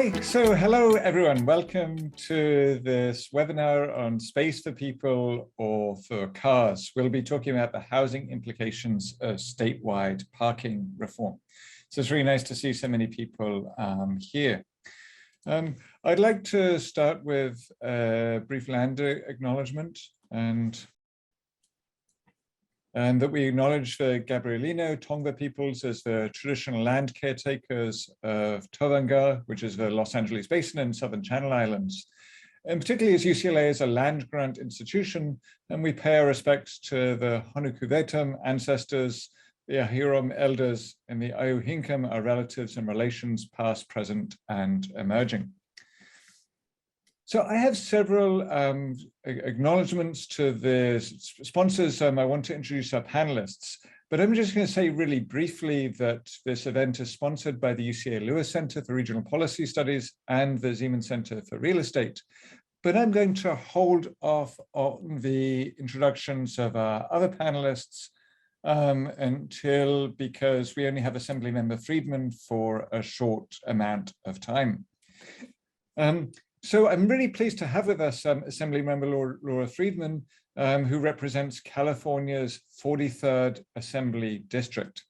Okay, so hello everyone. Welcome to this webinar on space for people or for cars. We'll be talking about the housing implications of statewide parking reform. So it's really nice to see so many people here. I'd like to start with a brief land acknowledgement and that we acknowledge the Gabrielino Tongva peoples as the traditional land caretakers of Tovangar, which is the Los Angeles Basin and Southern Channel Islands. And particularly as UCLA is a land grant institution, and we pay our respects to the Honukuvetam ancestors, the Ahiram elders, and the Ayuhinkam, our relatives and relations past, present, and emerging. So I have several acknowledgements to the sponsors. I want to introduce our panelists, but I'm just going to say really briefly that this event is sponsored by the UCLA Lewis Center for Regional Policy Studies and the Ziman Center for Real Estate. But I'm going to hold off on the introductions of our other panelists because we only have Assemblymember Friedman for a short amount of time. So I'm really pleased to have with us Assemblymember Laura Friedman, who represents California's 43rd Assembly District.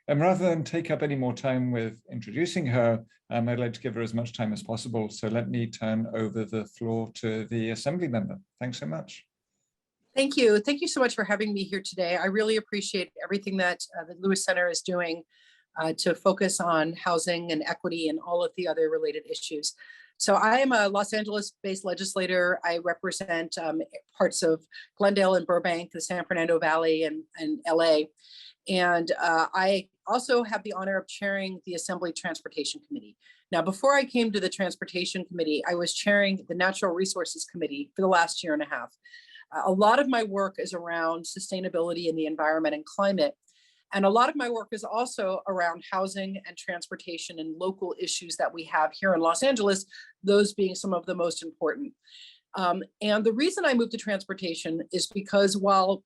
And rather than take up any more time with introducing her, I'd like to give her as much time as possible. So let me turn over the floor to the Assemblymember. Thanks so much. Thank you. Thank you so much for having me here today. I really appreciate everything that the Lewis Center is doing to focus on housing and equity and all of the other related issues. So I am a Los Angeles-based legislator. I represent parts of Glendale and Burbank, the San Fernando Valley, and LA. And I also have the honor of chairing the Assembly Transportation Committee. Now, before I came to the Transportation Committee, I was chairing the Natural Resources Committee for the last year and a half. A lot of my work is around sustainability and the environment and climate. And a lot of my work is also around housing and transportation and local issues that we have here in Los Angeles, those being some of the most important. And the reason I moved to transportation is because while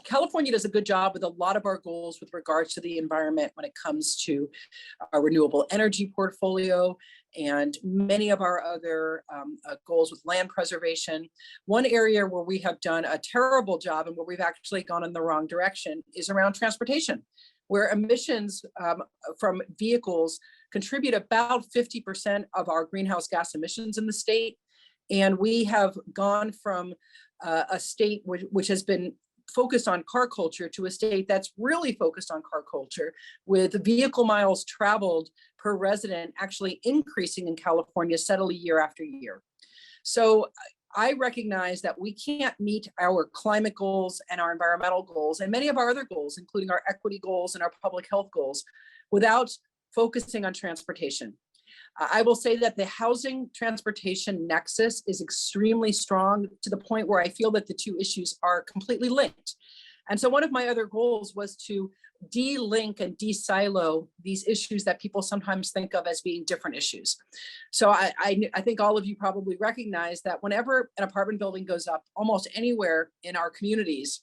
California does a good job with a lot of our goals with regards to the environment when it comes to our renewable energy portfolio and many of our other goals with land preservation. One area where we have done a terrible job and where we've actually gone in the wrong direction is around transportation, where emissions from vehicles contribute about 50% of our greenhouse gas emissions in the state. And we have gone from a state which has been focused on car culture to a state that's really focused on car culture, with vehicle miles traveled per resident actually increasing in California steadily year after year. So I recognize that we can't meet our climate goals and our environmental goals and many of our other goals, including our equity goals and our public health goals, without focusing on transportation. I will say that the housing transportation nexus is extremely strong to the point where I feel that the two issues are completely linked. And so one of my other goals was to de-link and de-silo these issues that people sometimes think of as being different issues. So I think all of you probably recognize that whenever an apartment building goes up almost anywhere in our communities,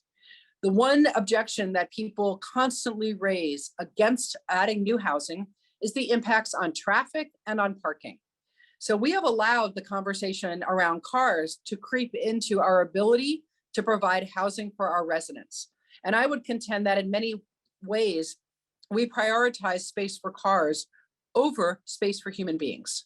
the one objection that people constantly raise against adding new housing is the impacts on traffic and on parking. So we have allowed the conversation around cars to creep into our ability to provide housing for our residents. And I would contend that in many ways, we prioritize space for cars over space for human beings.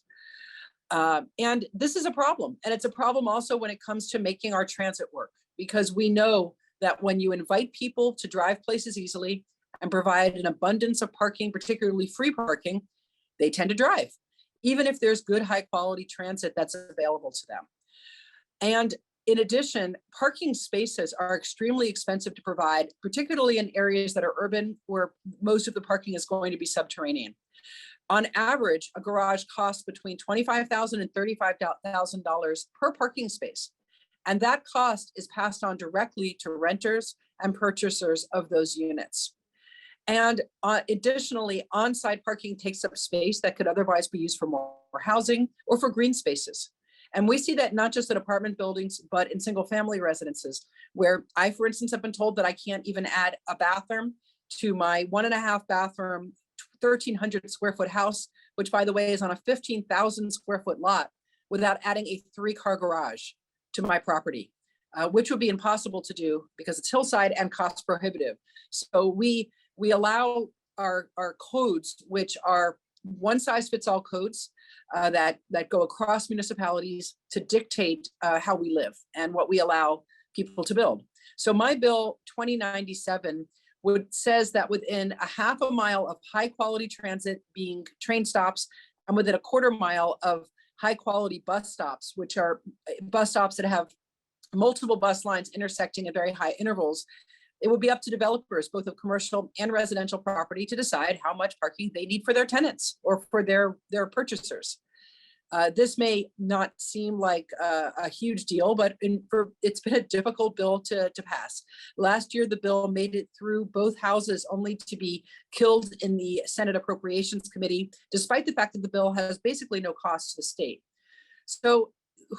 And this is a problem. And it's a problem also when it comes to making our transit work, because we know that when you invite people to drive places easily and provide an abundance of parking, particularly free parking, they tend to drive, even if there's good high quality transit that's available to them. And in addition, parking spaces are extremely expensive to provide, particularly in areas that are urban where most of the parking is going to be subterranean. On average, a garage costs between $25,000 and $35,000 per parking space. And that cost is passed on directly to renters and purchasers of those units. And additionally, on-site parking takes up space that could otherwise be used for more housing or for green spaces. And we see that not just in apartment buildings, but in single family residences, where I, for instance, have been told that I can't even add a bathroom to my 1.5 bathroom, 1,300 square foot house which by the way is on a 15,000 square foot lot, without adding a 3-car garage to my property, which would be impossible to do because it's hillside and cost prohibitive. So we allow our codes, which are one size fits all codes that go across municipalities to dictate how we live and what we allow people to build. So my bill 2097 says that within a half a mile of high quality transit being train stops and within a quarter mile of high quality bus stops, which are bus stops that have multiple bus lines intersecting at very high intervals, it would be up to developers, both of commercial and residential property, to decide how much parking they need for their tenants or for their purchasers. This may not seem like a huge deal, but it's been a difficult bill to pass. Last year, the bill made it through both houses only to be killed in the Senate Appropriations Committee, despite the fact that the bill has basically no cost to the state. So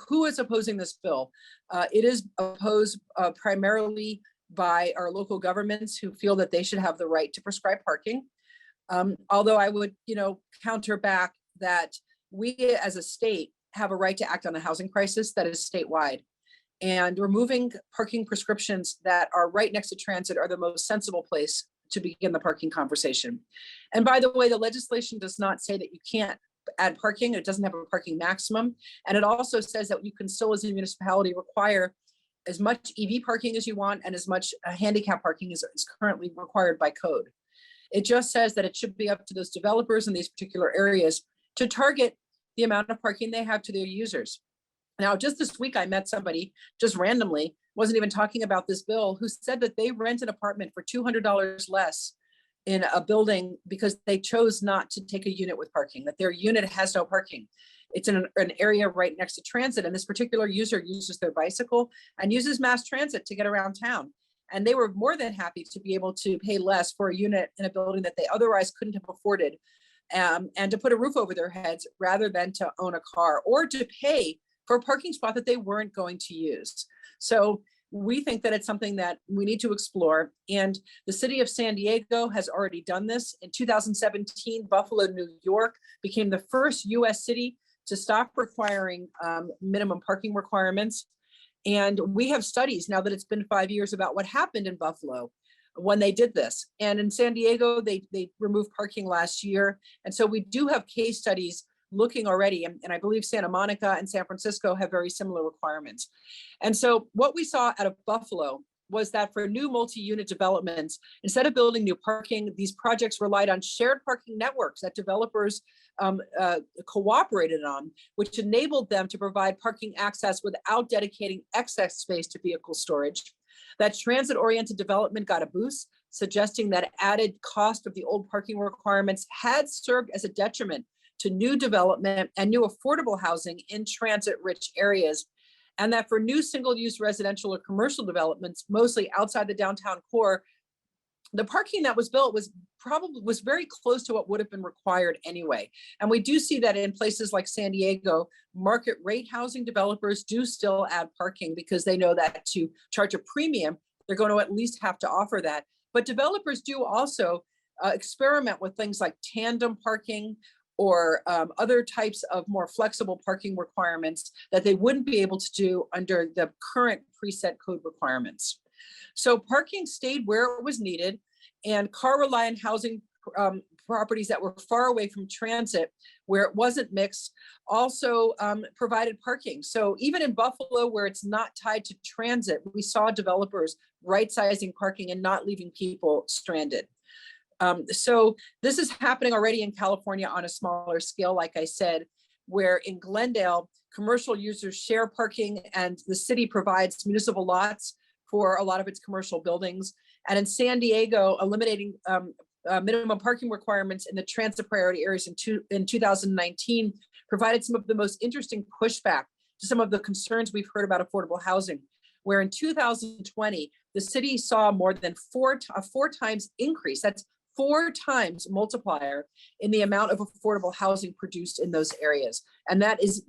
who is opposing this bill? It is opposed primarily by our local governments who feel that they should have the right to prescribe parking. Although I would, counter back that we as a state have a right to act on a housing crisis that is statewide. And removing parking prescriptions that are right next to transit are the most sensible place to begin the parking conversation. And by the way, the legislation does not say that you can't add parking. It doesn't have a parking maximum. And it also says that you can still, as a municipality, require as much EV parking as you want and as much handicap parking as is currently required by code. It just says that it should be up to those developers in these particular areas to target the amount of parking they have to their users. Now, just this week, I met somebody just randomly, wasn't even talking about this bill, who said that they rent an apartment for $200 less in a building because they chose not to take a unit with parking, that their unit has no parking. It's in an area right next to transit, and this particular user uses their bicycle and uses mass transit to get around town. And they were more than happy to be able to pay less for a unit in a building that they otherwise couldn't have afforded, and to put a roof over their heads rather than to own a car or to pay for a parking spot that they weren't going to use. So we think that it's something that we need to explore. And the city of San Diego has already done this. In 2017, Buffalo, New York became the first US city to stop requiring minimum parking requirements. And we have studies now that it's been 5 years about what happened in Buffalo when they did this. And in San Diego, they removed parking last year. And so we do have case studies looking already, and I believe Santa Monica and San Francisco have very similar requirements. And so what we saw out of Buffalo was that for new multi-unit developments, instead of building new parking, these projects relied on shared parking networks that developers cooperated on, which enabled them to provide parking access without dedicating excess space to vehicle storage. That transit-oriented development got a boost, suggesting that added cost of the old parking requirements had served as a detriment to new development and new affordable housing in transit-rich areas. And that for new single-use residential or commercial developments, mostly outside the downtown core, the parking that was built was very close to what would have been required anyway. And we do see that in places like San Diego, market rate housing developers do still add parking because they know that to charge a premium, they're going to at least have to offer that. But developers do also experiment with things like tandem parking or other types of more flexible parking requirements that they wouldn't be able to do under the current preset code requirements. So parking stayed where it was needed, and car-reliant housing properties that were far away from transit, where it wasn't mixed, also provided parking. So even in Buffalo, where it's not tied to transit, we saw developers right-sizing parking and not leaving people stranded. So this is happening already in California on a smaller scale, like I said, where in Glendale, commercial users share parking and the city provides municipal lots for a lot of its commercial buildings. And in San Diego, eliminating minimum parking requirements in the transit priority areas in 2019 provided some of the most interesting pushback to some of the concerns we've heard about affordable housing, where in 2020, the city saw more than a four times increase. That's 4 times multiplier in the amount of affordable housing produced in those areas. And that is,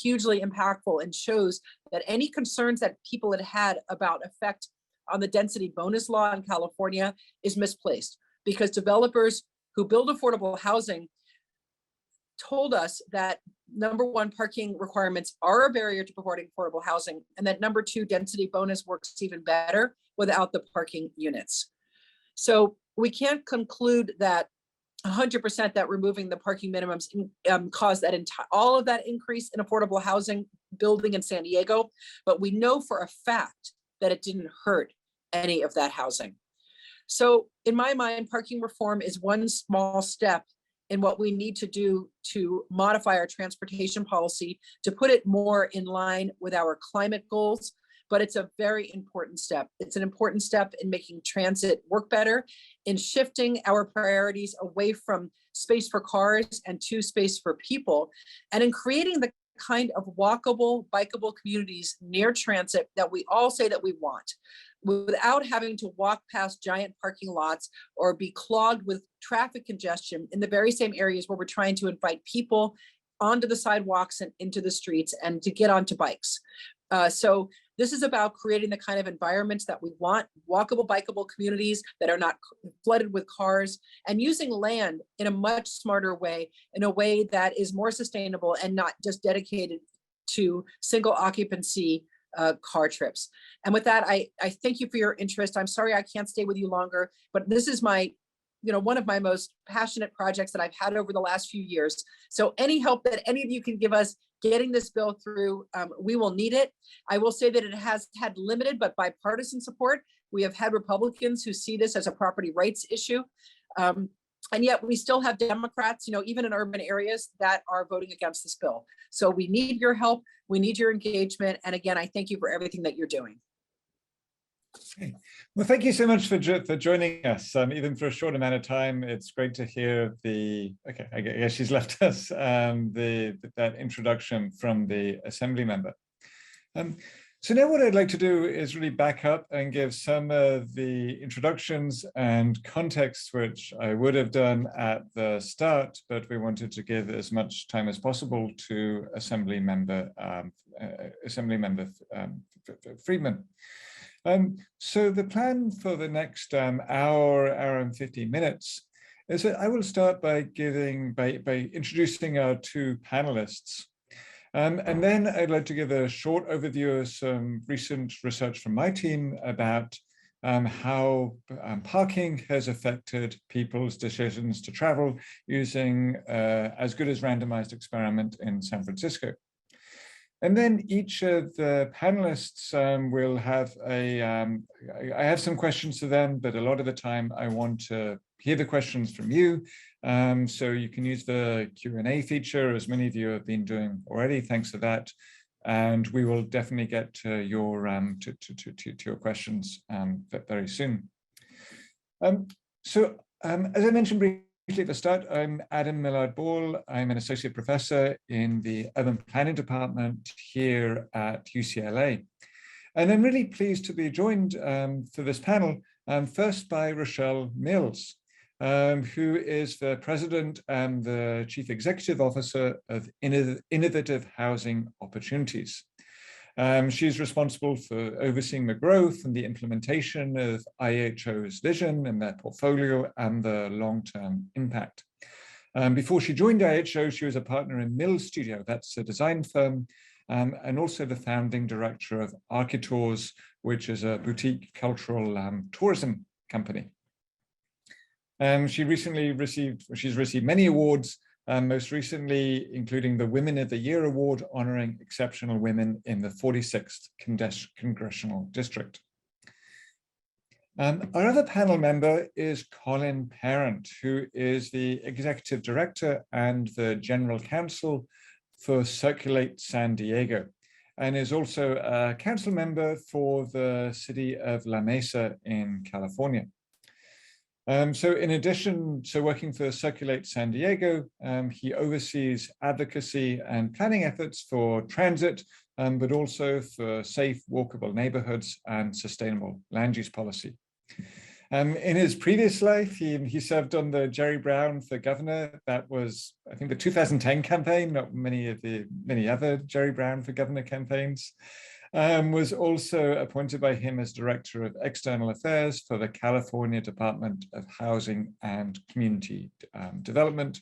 hugely impactful and shows that any concerns that people had about effect on the density bonus law in California is misplaced, because developers who build affordable housing told us that number one, parking requirements are a barrier to promoting affordable housing, and that number two, density bonus works even better without the parking units. So we can't conclude that 100% that removing the parking minimums caused that all of that increase in affordable housing building in San Diego, but we know for a fact that it didn't hurt any of that housing. So in my mind, parking reform is one small step in what we need to do to modify our transportation policy to put it more in line with our climate goals. But it's a very important step. It's an important step in making transit work better, in shifting our priorities away from space for cars and to space for people, and in creating the kind of walkable, bikeable communities near transit that we all say that we want, without having to walk past giant parking lots or be clogged with traffic congestion in the very same areas where we're trying to invite people onto the sidewalks and into the streets and to get onto bikes. So this is about creating the kind of environments that we want, walkable, bikeable communities that are not flooded with cars, and using land in a much smarter way, in a way that is more sustainable and not just dedicated to single occupancy car trips. And with that, I thank you for your interest. I'm sorry I can't stay with you longer, but this is my, one of my most passionate projects that I've had over the last few years. So any help that any of you can give us getting this bill through, we will need it. I will say that it has had limited but bipartisan support. We have had Republicans who see this as a property rights issue. And yet we still have Democrats, even in urban areas, that are voting against this bill. So we need your help. We need your engagement. And again, I thank you for everything that you're doing. Okay. Well, thank you so much for joining us, even for a short amount of time. It's great to hear okay, I guess she's left us, that introduction from the Assembly member. So now what I'd like to do is really back up and give some of the introductions and context, which I would have done at the start, but we wanted to give as much time as possible to Assemblymember Friedman. So the plan for the next hour and 15 minutes is that I will start by introducing our two panelists. And then I'd like to give a short overview of some recent research from my team about how parking has affected people's decisions to travel using as good as randomized experiment in San Francisco. And then each of the panelists will have I have some questions for them, but a lot of the time I want to hear the questions from you. So you can use the Q&A feature, as many of you have been doing already. Thanks for that. And we will definitely get to your questions very soon. As I mentioned briefly at the start, I'm Adam Millard-Ball. I'm an associate professor in the Urban Planning Department here at UCLA. And I'm really pleased to be joined for this panel, first by Rochelle Mills, who is the president and the chief executive officer of Innovative Housing Opportunities. She's responsible for overseeing the growth and the implementation of IHO's vision and their portfolio and the long-term impact. Before she joined IHO, she was a partner in Mills Studio, that's a design firm, and also the founding director of Architours, which is a boutique cultural tourism company. She's received many awards, most recently including the Women of the Year Award, honoring exceptional women in the 46th Congressional District. Our other panel member is Colin Parent, who is the Executive Director and the General Counsel for Circulate San Diego, and is also a council member for the city of La Mesa in California. So in addition to working for Circulate San Diego, he oversees advocacy and planning efforts for transit, but also for safe, walkable neighborhoods and sustainable land use policy. In his previous life, he served on the Jerry Brown for governor. That was, I think, the 2010 campaign, not many other Jerry Brown for governor campaigns. was also appointed by him as Director of External Affairs for the California Department of Housing and Community Development,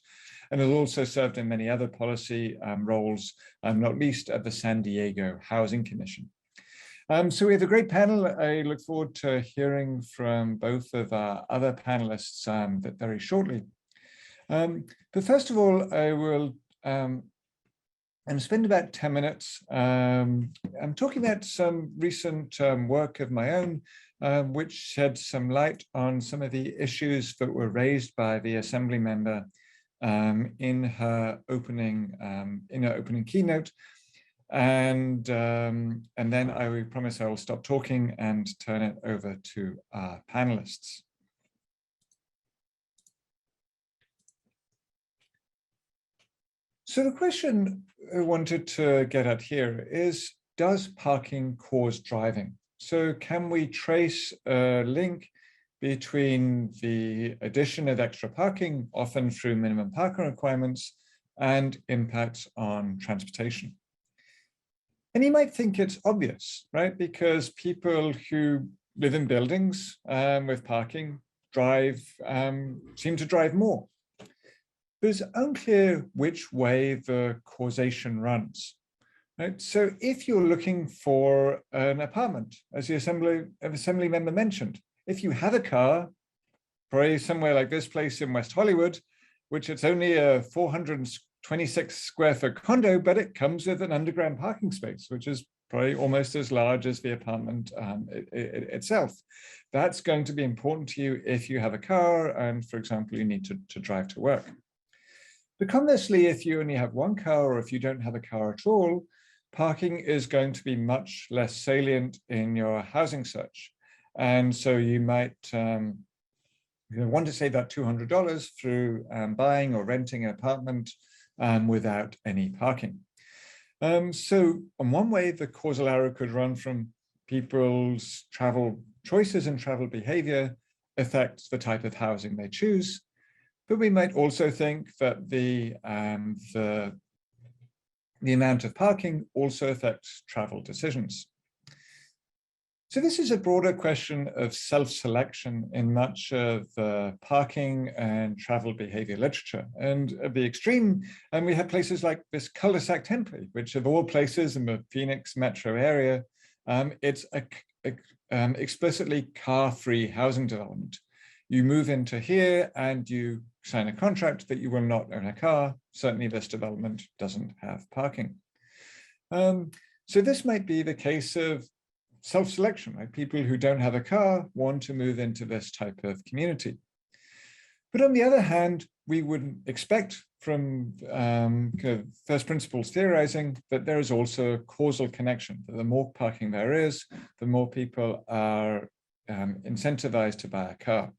and has also served in many other policy roles, not least at the San Diego Housing Commission. So we have a great panel. I look forward to hearing from both of our other panelists very shortly. But first of all, I will spend about 10 minutes I'm talking about some recent work of my own, which shed some light on some of the issues that were raised by the Assemblymember in her opening keynote. And then I will promise I will stop talking and turn it over to our panelists. So the question I wanted to get at here is, does parking cause driving? So can we trace a link between the addition of extra parking, often through minimum parking requirements, and impacts on transportation? And you might think it's obvious, right? Because people who live in buildings with parking seem to drive more. But it's unclear which way the causation runs, right? So if you're looking for an apartment, as the Assembly member mentioned, if you have a car, probably somewhere like this place in West Hollywood, which it's only a 426 square foot condo, but it comes with an underground parking space, which is probably almost as large as the apartment itself. That's going to be important to you if you have a car and, for example, you need to drive to work. But conversely, if you only have one car or if you don't have a car at all, parking is going to be much less salient in your housing search. And so you might want to save that $200 through buying or renting an apartment without any parking. So in one way, the causal arrow could run from people's travel choices and travel behavior affects the type of housing they choose. But we might also think that the amount of parking also affects travel decisions. So this is a broader question of self-selection in much of the parking and travel behavior literature. And at the extreme, we have places like this cul-de-sac template, which of all places in the Phoenix metro area, it's explicitly car-free housing development. You move into here and you sign a contract that you will not own a car. Certainly this development doesn't have parking. So this might be the case of self-selection, right? People who don't have a car want to move into this type of community. But on the other hand, we wouldn't expect from kind of first principles theorizing that there is also a causal connection, that the more parking there is, the more people are incentivized to buy a car.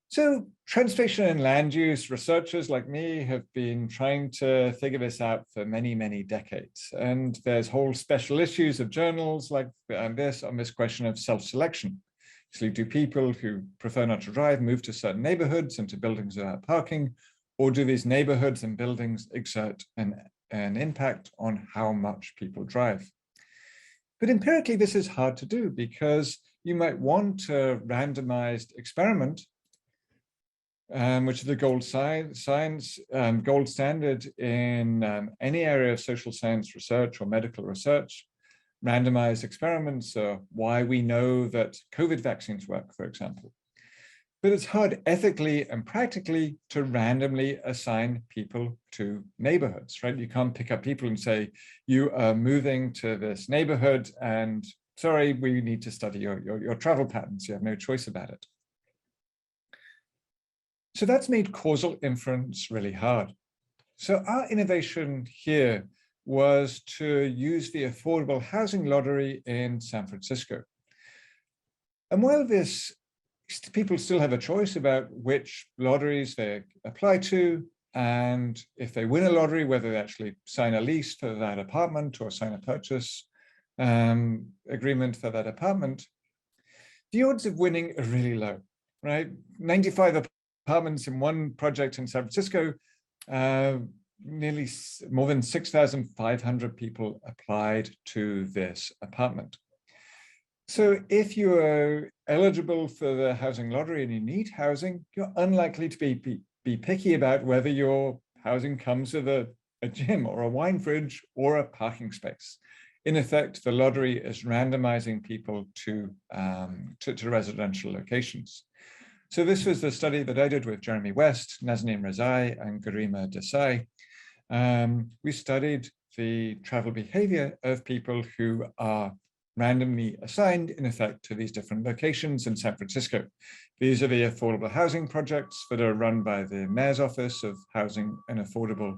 So transportation and land use researchers like me have been trying to figure this out for many, many decades. And there's whole special issues of journals like this on this question of self-selection. So do people who prefer not to drive move to certain neighborhoods and to buildings without parking, or do these neighborhoods and buildings exert an impact on how much people drive? But empirically, this is hard to do because you might want a randomized experiment which is the gold standard in any area of social science research or medical research, randomized experiments, why we know that COVID vaccines work, for example. But it's hard ethically and practically to randomly assign people to neighborhoods, right? You can't pick up people and say, you are moving to this neighborhood and sorry, we need to study your travel patterns. You have no choice about it. So that's made causal inference really hard. So our innovation here was to use the affordable housing lottery in San Francisco. And while people still have a choice about which lotteries they apply to, and if they win a lottery, whether they actually sign a lease for that apartment or sign a purchase agreement for that apartment, the odds of winning are really low, right? 95 apartments in one project in San Francisco, more than 6,500 people applied to this apartment. So if you are eligible for the housing lottery and you need housing, you're unlikely to be picky about whether your housing comes with a gym or a wine fridge or a parking space. In effect, the lottery is randomizing people to residential locations. So this was the study that I did with Jeremy West, Nazanin Rezai, and Garima Desai. We studied the travel behavior of people who are randomly assigned, in effect, to these different locations in San Francisco. These are the affordable housing projects that are run by the Mayor's Office of Housing and Affordable,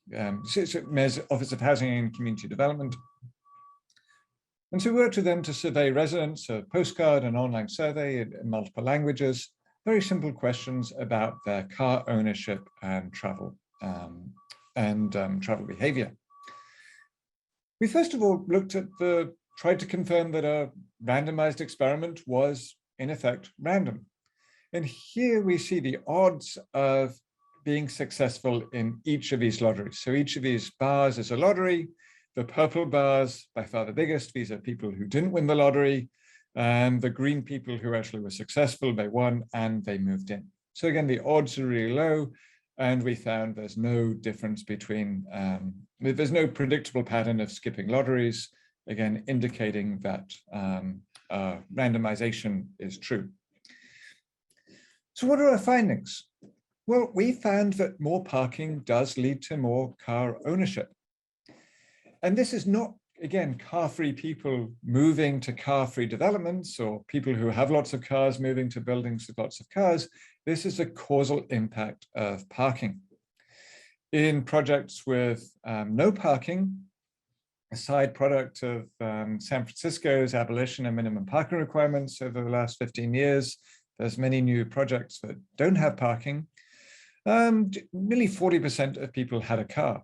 Mayor's Office of Housing and Community Development. And so we worked with them to survey residents, a postcard and online survey in multiple languages, very simple questions about their car ownership and travel behavior. We first of all looked at tried to confirm that a randomized experiment was in effect random. And here we see the odds of being successful in each of these lotteries. So each of these bars is a lottery. The purple bars, by far the biggest, these are people who didn't win the lottery. And the green people who actually were successful, they won and they moved in. So again, the odds are really low. And we found there's no difference between, there's no predictable pattern of skipping lotteries, again, indicating that randomization is true. So what are our findings? Well, we found that more parking does lead to more car ownership. And this is not, again, car-free people moving to car-free developments or people who have lots of cars moving to buildings with lots of cars. This is a causal impact of parking. In projects with no parking, a side product of San Francisco's abolition of minimum parking requirements over the last 15 years, there's many new projects that don't have parking. Nearly 40% of people had a car.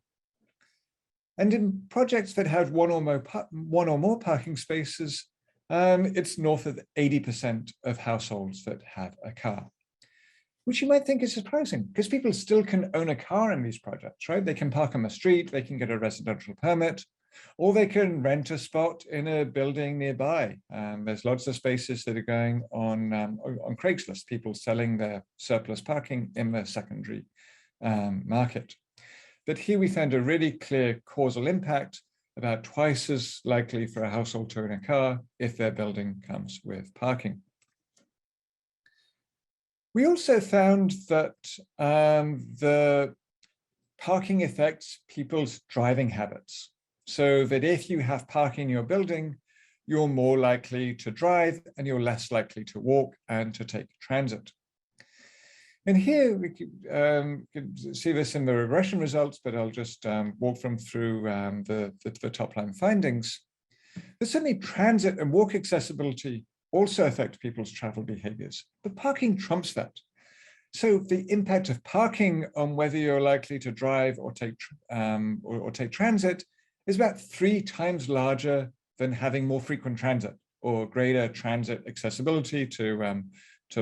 And in projects that had one or more parking spaces, it's north of 80% of households that had a car, which you might think is surprising because people still can own a car in these projects, right? They can park on the street, they can get a residential permit, or they can rent a spot in a building nearby. There's lots of spaces that are going on Craigslist, people selling their surplus parking in the secondary market. But here we found a really clear causal impact, about twice as likely for a household to own a car if their building comes with parking. We also found that the parking affects people's driving habits. So that if you have parking in your building, you're more likely to drive and you're less likely to walk and to take transit. And here we could see this in the regression results, but I'll just walk them through the top line findings. But certainly transit and walk accessibility also affect people's travel behaviors, but parking trumps that. So the impact of parking on whether you're likely to drive or take transit is about 3 times larger than having more frequent transit or greater transit accessibility to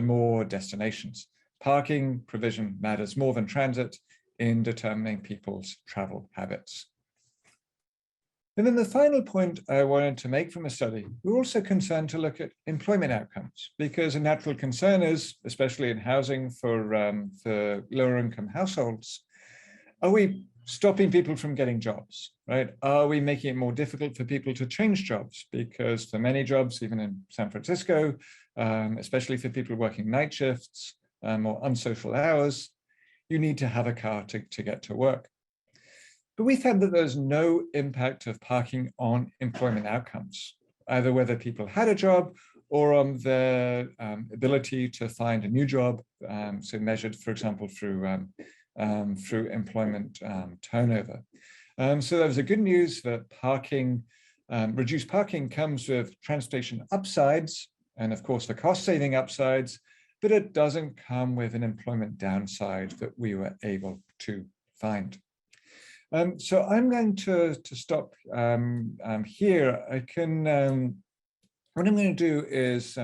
more destinations. Parking provision matters more than transit in determining people's travel habits. And then the final point I wanted to make from the study, we're also concerned to look at employment outcomes, because a natural concern is, especially in housing for lower income households, are we stopping people from getting jobs, right? Are we making it more difficult for people to change jobs? Because for many jobs, even in San Francisco, especially for people working night shifts or unsocial hours, you need to have a car to get to work. But we found that there's no impact of parking on employment outcomes, either whether people had a job or on their ability to find a new job, so measured, for example, through employment turnover. So there was a good news that parking, reduced parking comes with transportation upsides, and of course the cost saving upsides, but it doesn't come with an employment downside that we were able to find. So I'm going to stop here. What I'm going to do is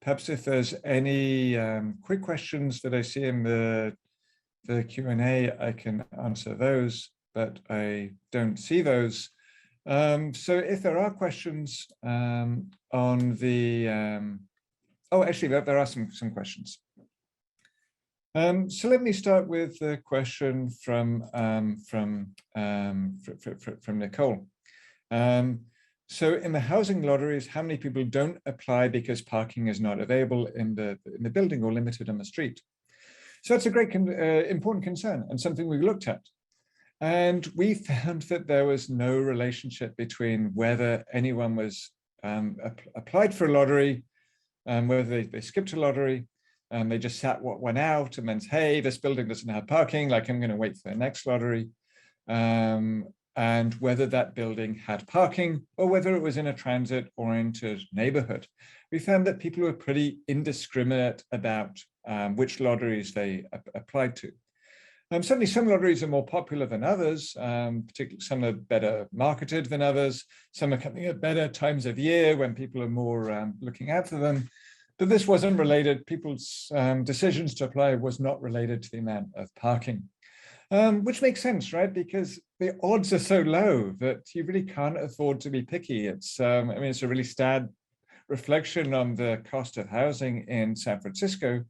perhaps if there's any quick questions that I see in the the Q&A, I can answer those, but I don't see those. So if there are questions on the, oh, actually, there are some questions. So let me start with the question from Nicole. So in the housing lotteries, how many people don't apply because parking is not available in the building or limited on the street? So that's a great important concern and something we looked at. And we found that there was no relationship between whether anyone was applied for a lottery, whether they skipped a lottery, they just sat what went out and meant, hey, this building doesn't have parking, like I'm going to wait for the next lottery, and whether that building had parking or whether it was in a transit-oriented neighborhood. We found that people were pretty indiscriminate about which lotteries they applied to. Certainly some lotteries are more popular than others, particularly some are better marketed than others. Some are coming at better times of year when people are more looking out for them. But this wasn't related, people's decisions to apply was not related to the amount of parking, which makes sense, right? Because the odds are so low that you really can't afford to be picky. It's, I mean, it's a really sad reflection on the cost of housing in San Francisco.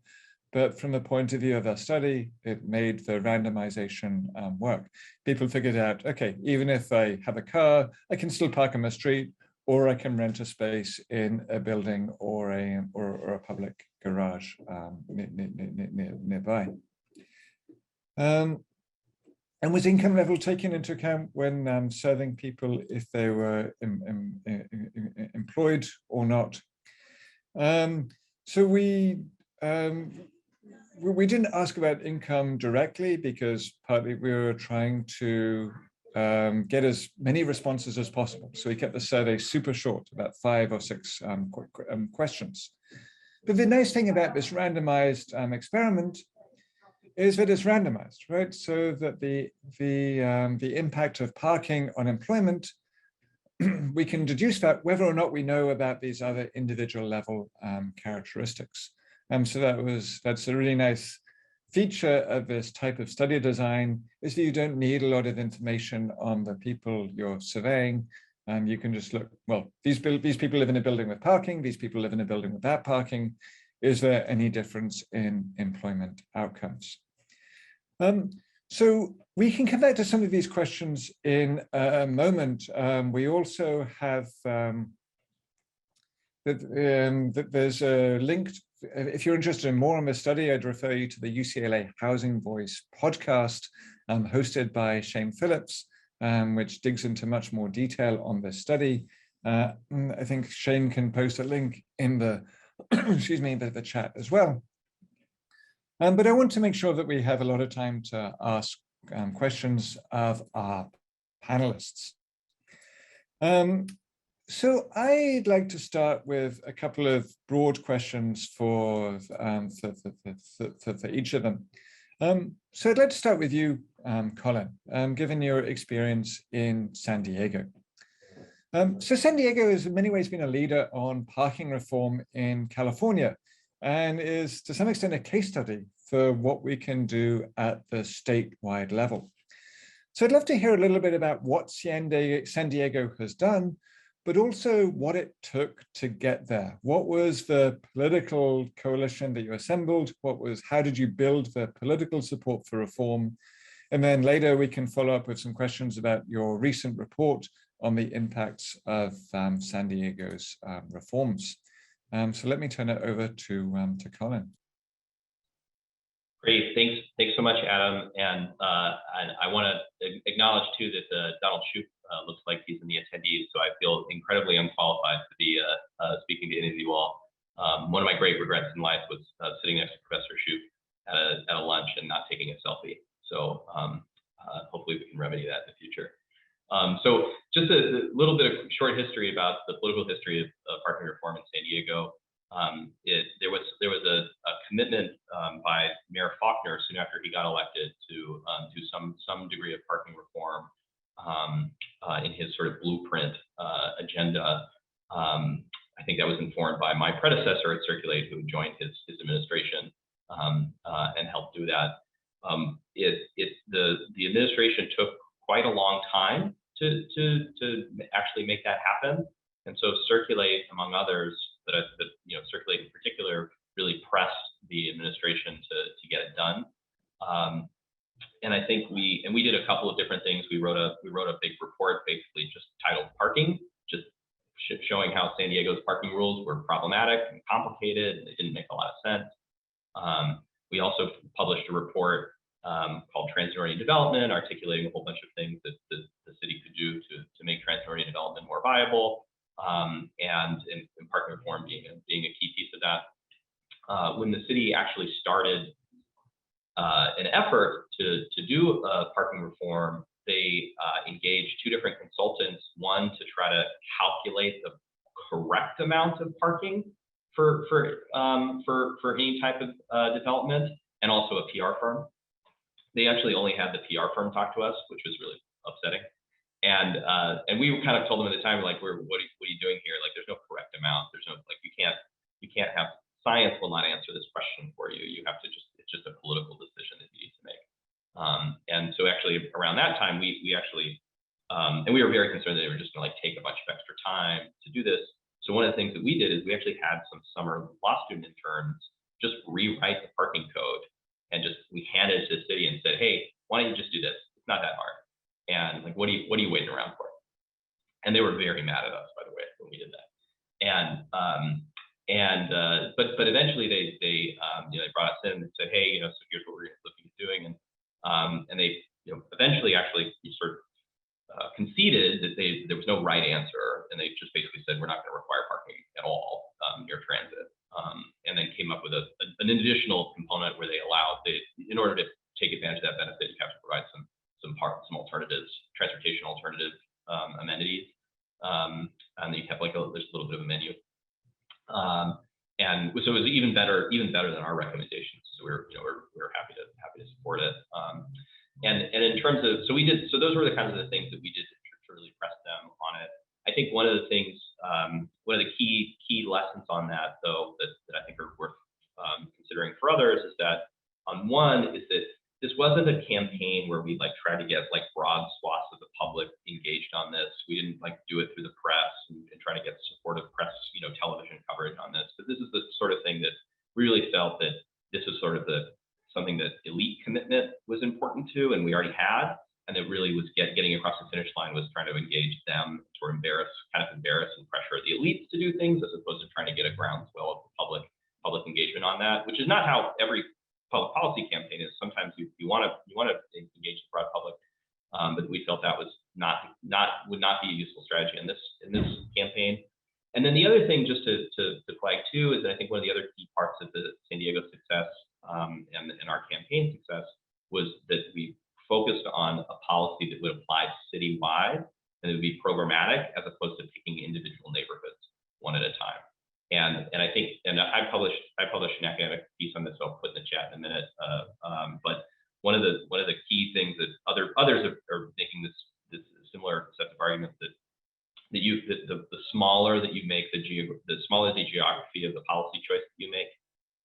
But from the point of view of our study, it made the randomization work. People figured out, okay, even if I have a car, I can still park on the street, or I can rent a space in a building or a public garage nearby. And was income level taken into account when serving people if they were employed or not? So we didn't ask about income directly because partly we were trying to get as many responses as possible. So we kept the survey super short, about 5 or 6 questions. But the nice thing about this randomized experiment is that it's randomized, right? So that the impact of parking on employment, we can deduce that whether or not we know about these other individual level characteristics. So that's a really nice feature of this type of study design, is that you don't need a lot of information on the people you're surveying. You can just look, well, these people live in a building with parking, these people live in a building without parking. Is there any difference in employment outcomes? So we can come back to some of these questions in a moment. We also have, there's a link. If you're interested in more on this study, I'd refer you to the UCLA Housing Voice podcast hosted by Shane Phillips, which digs into much more detail on this study. I think Shane can post a link in the, excuse me, the chat as well. But I want to make sure that we have a lot of time to ask questions of our panelists. So I'd like to start with a couple of broad questions for each of them. So I'd like to start with you, Colin, given your experience in San Diego. So San Diego has in many ways been a leader on parking reform in California and is to some extent a case study for what we can do at the statewide level. So I'd love to hear a little bit about what San Diego has done, but also what it took to get there. What was the political coalition that you assembled? How did you build the political support for reform? And then later we can follow up with some questions about your recent report on the impacts of San Diego's reforms. So let me turn it over to Colin. Great, thanks so much, Adam. And I want to acknowledge too that Donald Shoup looks like he's in the attendees, so I feel incredibly unqualified to be speaking to any of you all. One of my great regrets in life was sitting next to Professor Shoup at a lunch and not taking a selfie. So hopefully we can remedy that in the future. So just a little bit of short history about the political history of parking reform in San Diego. There was a commitment by Mayor Faulkner soon after he got elected to do some degree of parking reform in his sort of blueprint agenda. I think that was informed by my predecessor at Circulate, who joined his administration and helped do that. the administration took quite a long time to actually make that happen. And so Circulate, among others, but Circulate in particular, really pressed the administration to get it done. And I think we did a couple of different things. We wrote a big report, basically just titled "Parking," just showing how San Diego's parking rules were problematic and complicated, and they didn't make a lot of sense. We also published a report called "Transit-Oriented Development," articulating a whole bunch of things that the city could do to make transit-oriented development more viable, and parking reform being a key piece of that. When the city actually started an effort to do parking reform, they engaged two different consultants, one to try to calculate the correct amount of parking for any type of development, and also a PR firm. They actually only had the PR firm talk to us, which was really upsetting. And we kind of told them at the time, like, what are you doing here? Like, there's no correct amount. There's no, like, you can't have, science will not answer this question for you. You have to it's just a political decision that you need to make. And so actually around that time, we actually, and we were very concerned that they were just gonna, like, take a bunch of extra time to do this. So one of the things that we did is we actually had some summer law student interns just rewrite the parking code, and we handed it to the city and said, hey, why don't you just do this? It's not that hard. And, like, what are you waiting around for? And they were very mad at us, by the way, when we did that. But eventually they brought us in and said, hey, so here's what we're looking at doing, and they eventually actually sort of conceded that there was no right answer, and they just basically said, we're not going to require parking at all near transit, and then came up with an additional component where they allowed, in order to take advantage of that benefit, you have to provide some alternatives, transportation alternative amenities, and then you have there's a little bit of a menu, and so it was even better than our recommendations. So we're happy to support it. And in terms of, so those were the kinds of the things that we did to really press them on it. I think one of the things, one of the key lessons on that, though, that I think are worth considering for others, is that one is that this wasn't a campaign where we tried to get broad swaths of the public engaged on this. We didn't do it through the press and try to get supportive press, television coverage on this. But this is the sort of thing that we really felt that this was sort of something that elite commitment was important to, and we already had, and that really was getting across the finish line was trying to engage them, to embarrass and pressure the elites to do things, as opposed to trying to get a groundswell of public engagement on that, which is not how every public policy campaign is. Sometimes you want to engage the broad public, but we felt that would not be a useful strategy in this campaign. And then the other thing, just to flag too, is that I think one of the other key parts of the San Diego success and our campaign success was that we focused on a policy that would apply citywide, and it would be programmatic as opposed to picking individual neighborhoods one at a time. And I think, and I published an academic piece on this, so I'll put in the chat in a minute. But one of the key things that others are making this similar set of arguments, that the smaller that you make the geography of the policy choice that you make,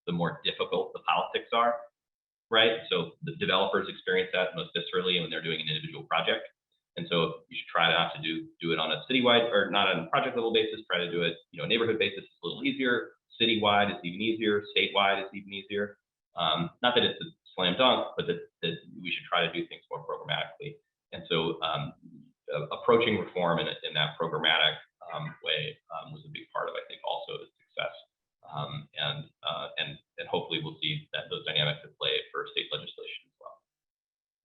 the more difficult the politics are, right? So the developers experience that most viscerally when they're doing an individual project. And so you should try not to do it on a citywide, or not on a project level basis. Try to do it, a neighborhood basis is a little easier. Citywide is even easier. Statewide is even easier. Not that it's a slam dunk, but that we should try to do things more programmatically. And so approaching reform in that programmatic way was a big part of, I think, also the success. And hopefully we'll see those dynamics at play for state legislation as well.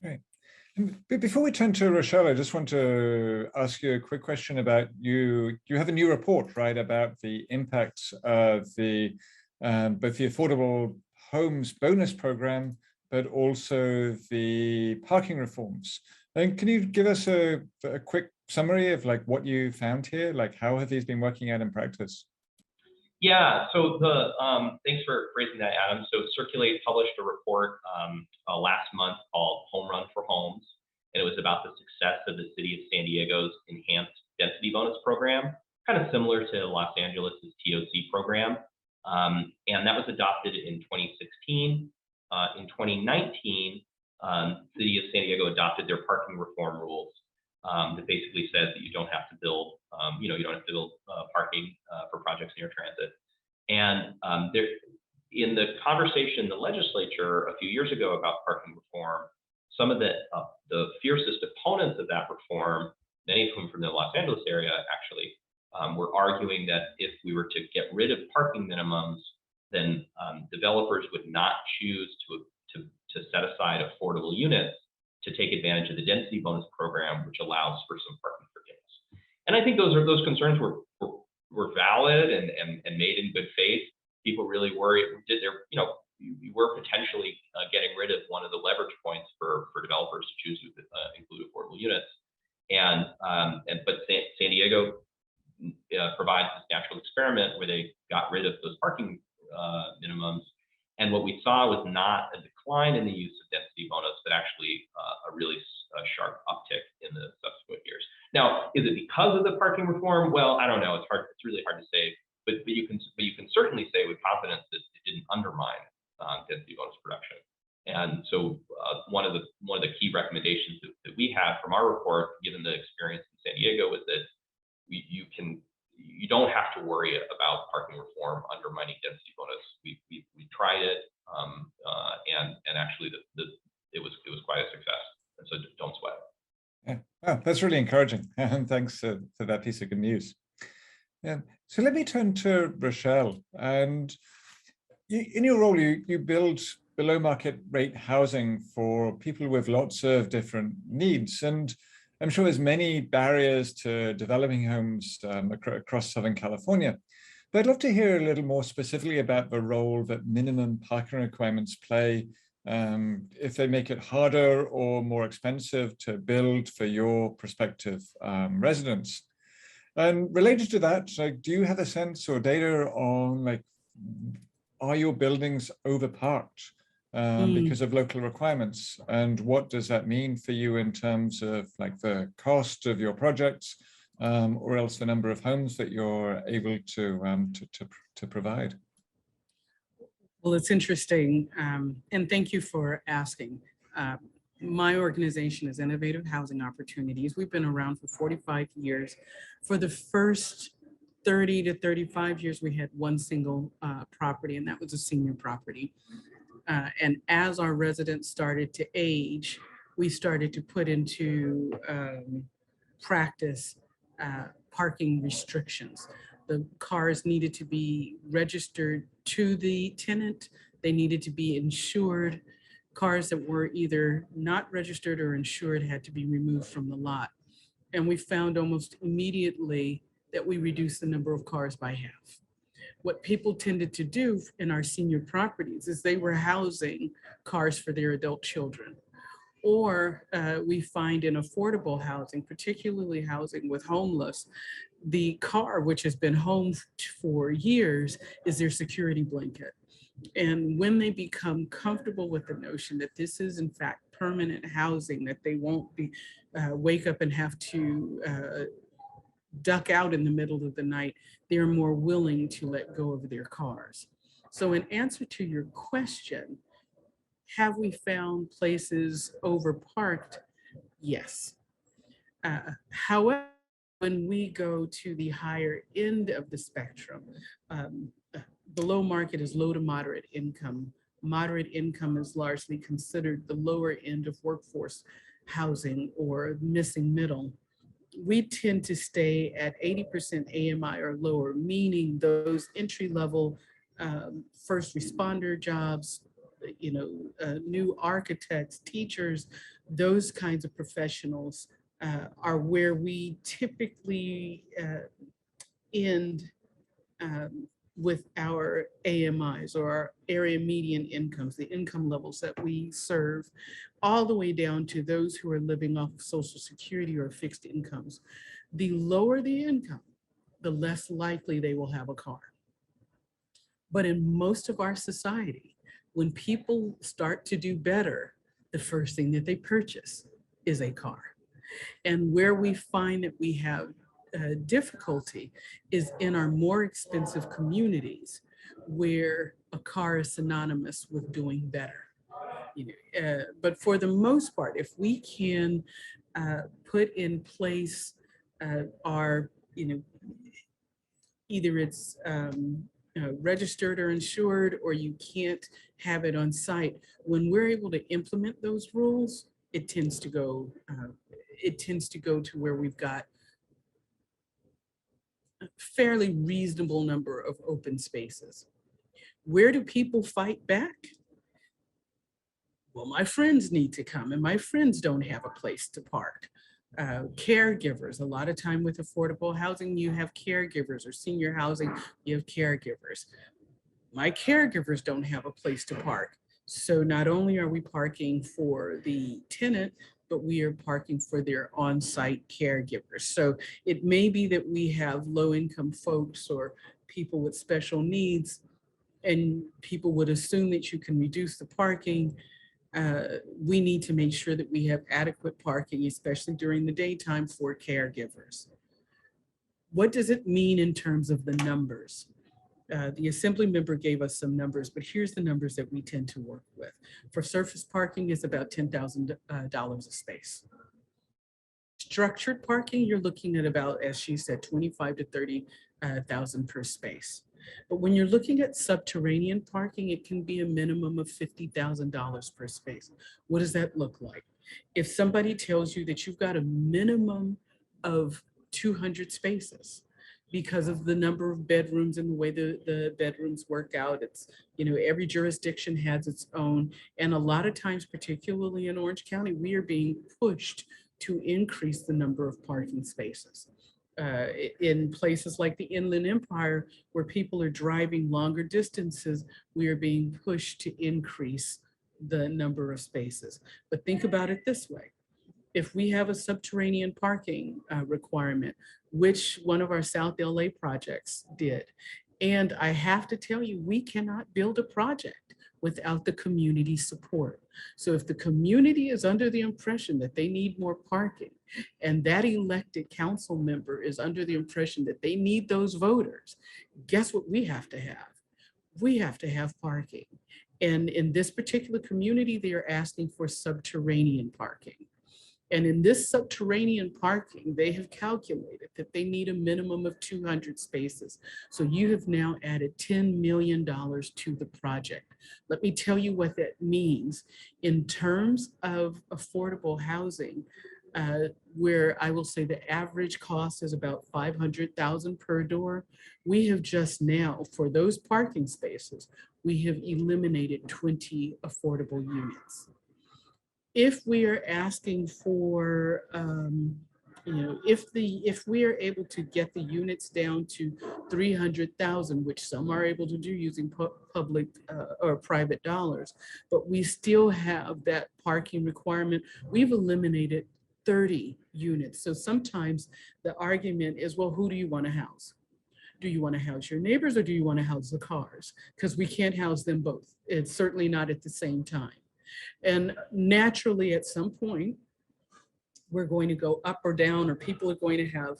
Right. But before we turn to Rochelle, I just want to ask you a quick question about you. You have a new report, right, about the impacts of both the Affordable Homes Bonus Program, but also the parking reforms. And can you give us a quick summary of what you found here? How have these been working out in practice? Yeah, so thanks for raising that, Adam. So Circulate published a report last month called Home Run for Homes, and it was about the success of the city of San Diego's enhanced density bonus program, kind of similar to Los Angeles's TOC program. And that was adopted in 2016. In 2019, City of San Diego adopted their parking reform rules that basically says that you don't have to build, you don't have to build parking for projects near transit. And there, in the conversation in the legislature a few years ago about parking reform, some of the fiercest opponents of that reform, many of whom from the Los Angeles area, actually, were arguing that if we were to get rid of parking minimums, then developers would not choose to set aside affordable units to take advantage of the density bonus program, which allows for some parking forgiveness. And I think those concerns were valid and made in good faith. People really worried, you were potentially getting rid of one of the leverage points for developers to choose to include affordable units. But San Diego provides this natural experiment where they got rid of those parking minimums. And what we saw was not a decline in the use of density bonus, but actually a really sharp uptick in the subsequent years. Now, is it because of the parking reform? Well, I don't know. It's hard. It's really hard to say. But you can certainly say with confidence that it didn't undermine density bonus production. And so one of the key recommendations that we have from our report, given the experience in San Diego, is that you don't have to worry about parking reform undermining density bonus. We tried it, and actually it was quite a success. And so don't sweat. Yeah, well, that's really encouraging. And thanks for that piece of good news. Yeah. So let me turn to Rochelle. And in your role, you build below market rate housing for people with lots of different needs. And I'm sure there's many barriers to developing homes across Southern California. But I'd love to hear a little more specifically about the role that minimum parking requirements play, if they make it harder or more expensive to build for your prospective residents. And related to that, do you have a sense or data on, are your buildings overparked because of local requirements? And what does that mean for you in terms of the cost of your projects, or else the number of homes that you're able to provide? Well, it's interesting, and thank you for asking. My organization is Innovative Housing Opportunities. We've been around for 45 years. For the first 30 to 35 years, we had one single property, and that was a senior property. And as our residents started to age, we started to put into practice parking restrictions. The cars needed to be registered to the tenant. They needed to be insured. Cars that were either not registered or insured had to be removed from the lot. And we found almost immediately that we reduced the number of cars by half. What people tended to do in our senior properties is they were housing cars for their adult children. Or we find in affordable housing, particularly housing with homeless, the car, which has been home for years, is their security blanket. And when they become comfortable with the notion that this is in fact permanent housing, that they won't be wake up and have to duck out in the middle of the night, they're more willing to let go of their cars. So in answer to your question, have we found places overparked? Yes. However, when we go to the higher end of the spectrum, below market is low to moderate income. Moderate income is largely considered the lower end of workforce housing or missing middle. We tend to stay at 80% AMI or lower, meaning those entry-level first responder jobs, new architects, teachers, those kinds of professionals are where we typically end with our AMIs or our area median incomes, the income levels that we serve, all the way down to those who are living off of Social Security or fixed incomes. The lower the income, the less likely they will have a car. But in most of our society, when people start to do better, the first thing that they purchase is a car. And where we find that we have difficulty is in our more expensive communities where a car is synonymous with doing better. But for the most part, if we can put in place our, either it's registered or insured, or you can't have it on site. When we're able to implement those rules, it tends to go to where we've got a fairly reasonable number of open spaces. Where do people fight back? Well, my friends need to come, and my friends don't have a place to park. Caregivers, a lot of time with affordable housing, you have caregivers, or senior housing, you have caregivers. My caregivers don't have a place to park. So not only are we parking for the tenant, but we are parking for their on-site caregivers. So it may be that we have low-income folks or people with special needs, and people would assume that you can reduce the parking. We need to make sure that we have adequate parking, especially during the daytime, for caregivers. What does it mean in terms of the numbers? The assembly member gave us some numbers, but here's the numbers that we tend to work with. For surface parking, it's about $10,000 a space. Structured parking, you're looking at about, as she said, 25 to 30,000 per space. But when you're looking at subterranean parking, it can be a minimum of $50,000 per space. What does that look like? If somebody tells you that you've got a minimum of 200 spaces because of the number of bedrooms and the way the bedrooms work out, it's, every jurisdiction has its own. And a lot of times, particularly in Orange County, we are being pushed to increase the number of parking spaces. In places like the Inland Empire, where people are driving longer distances, we are being pushed to increase the number of spaces. But think about it this way. If we have a subterranean parking requirement, which one of our South LA projects did, and I have to tell you, we cannot build a project without the community support. So if the community is under the impression that they need more parking, and that elected council member is under the impression that they need those voters, guess what we have to have? We have to have parking. And in this particular community, they are asking for subterranean parking. And in this subterranean parking, they have calculated that they need a minimum of 200 spaces. So you have now added $10 million to the project. Let me tell you what that means in terms of affordable housing, where I will say the average cost is about $500,000 per door. We have just now, for those parking spaces, we have eliminated 20 affordable units. If we are asking for, if we are able to get the units down to 300,000, which some are able to do using public or private dollars, but we still have that parking requirement, we've eliminated 30 units. So sometimes the argument is, well, who do you want to house? Do you want to house your neighbors, or do you want to house the cars? Because we can't house them both. It's certainly not at the same time. And naturally, at some point, we're going to go up or down, or people are going to have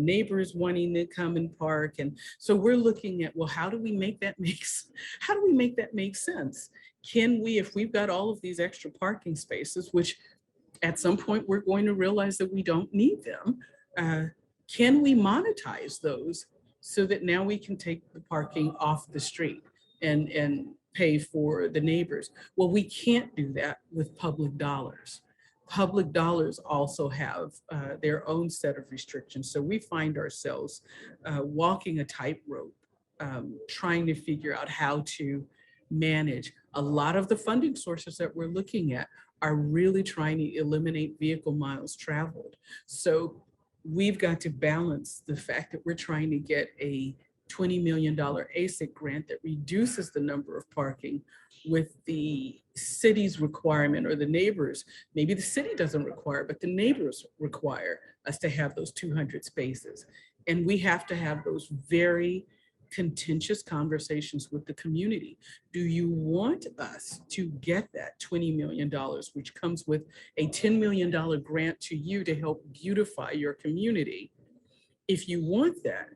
neighbors wanting to come and park. And so we're looking at, well, how do we make that make sense? Can we, if we've got all of these extra parking spaces, which at some point we're going to realize that we don't need them, can we monetize those so that now we can take the parking off the street and pay for the neighbors? Well, we can't do that with public dollars. Public dollars also have their own set of restrictions. So we find ourselves walking a tightrope, trying to figure out how to manage. A lot of the funding sources that we're looking at are really trying to eliminate vehicle miles traveled. So we've got to balance the fact that we're trying to get a $20 million ASIC grant that reduces the number of parking with the city's requirement, or the neighbors. Maybe the city doesn't require, but the neighbors require us to have those 200 spaces. And we have to have those very contentious conversations with the community. Do you want us to get that $20 million, which comes with a $10 million grant to you to help beautify your community? If you want that,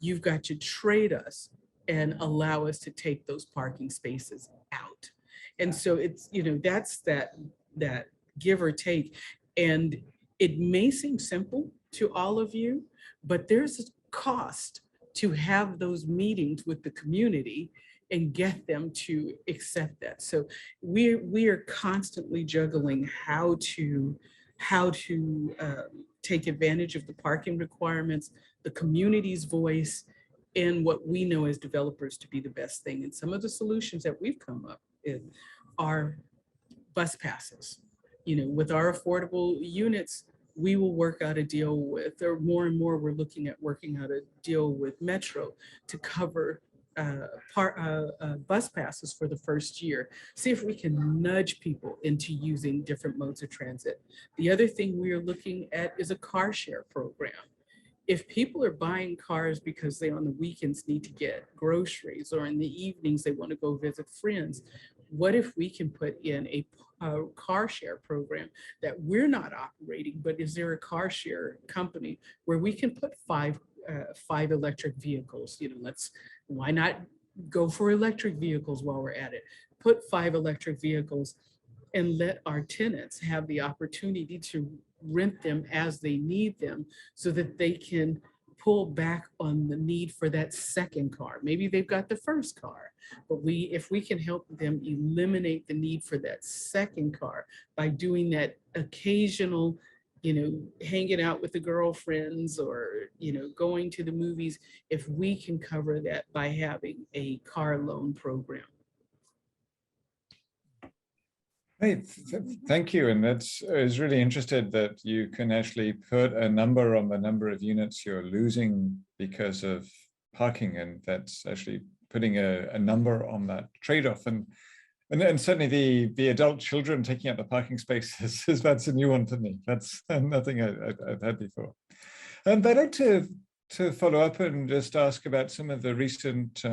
you've got to trade us and allow us to take those parking spaces out. And so it's, that's that give or take. And it may seem simple to all of you, but there's a cost to have those meetings with the community and get them to accept that. So we are constantly juggling how to take advantage of the parking requirements, the community's voice, and what we know as developers to be the best thing. And some of the solutions that we've come up with are bus passes. With our affordable units, we will work out a deal with, or more and more we're looking at working out a deal with Metro to cover bus passes for the first year. See if we can nudge people into using different modes of transit. The other thing we are looking at is a car share program. If people are buying cars because they on the weekends need to get groceries, or in the evenings they want to go visit friends, what if we can put in a car share program that we're not operating, but is there a car share company where we can put five electric vehicles? Why not go for electric vehicles while we're at it? Put 5 electric vehicles and let our tenants have the opportunity to rent them as they need them, so that they can pull back on the need for that second car. Maybe they've got the first car, but if we can help them eliminate the need for that second car by doing that occasional, hanging out with the girlfriends, or, going to the movies, if we can cover that by having a car loan program. Hey, thank you. And I was really interested that you can actually put a number on the number of units you're losing because of parking, and that's actually putting a number on that trade-off. And certainly the adult children taking up the parking spaces, that's a new one for me. That's nothing I've had before. But I'd like to follow up and just ask about some of the recent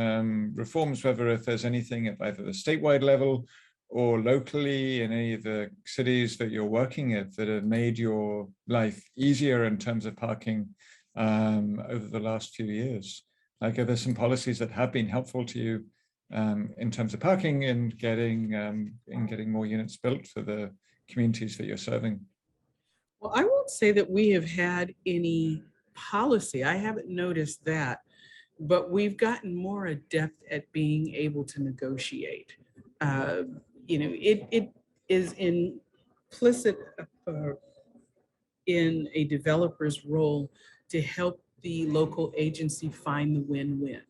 reforms, whether if there's anything at either the statewide level or locally in any of the cities that you're working at that have made your life easier in terms of parking over the last few years. Like, are there some policies that have been helpful to you in terms of parking and getting more units built for the communities that you're serving? Well, I won't say that we have had any policy. I haven't noticed that, but we've gotten more adept at being able to negotiate. It is implicit in a developer's role to help the local agency find the win-win.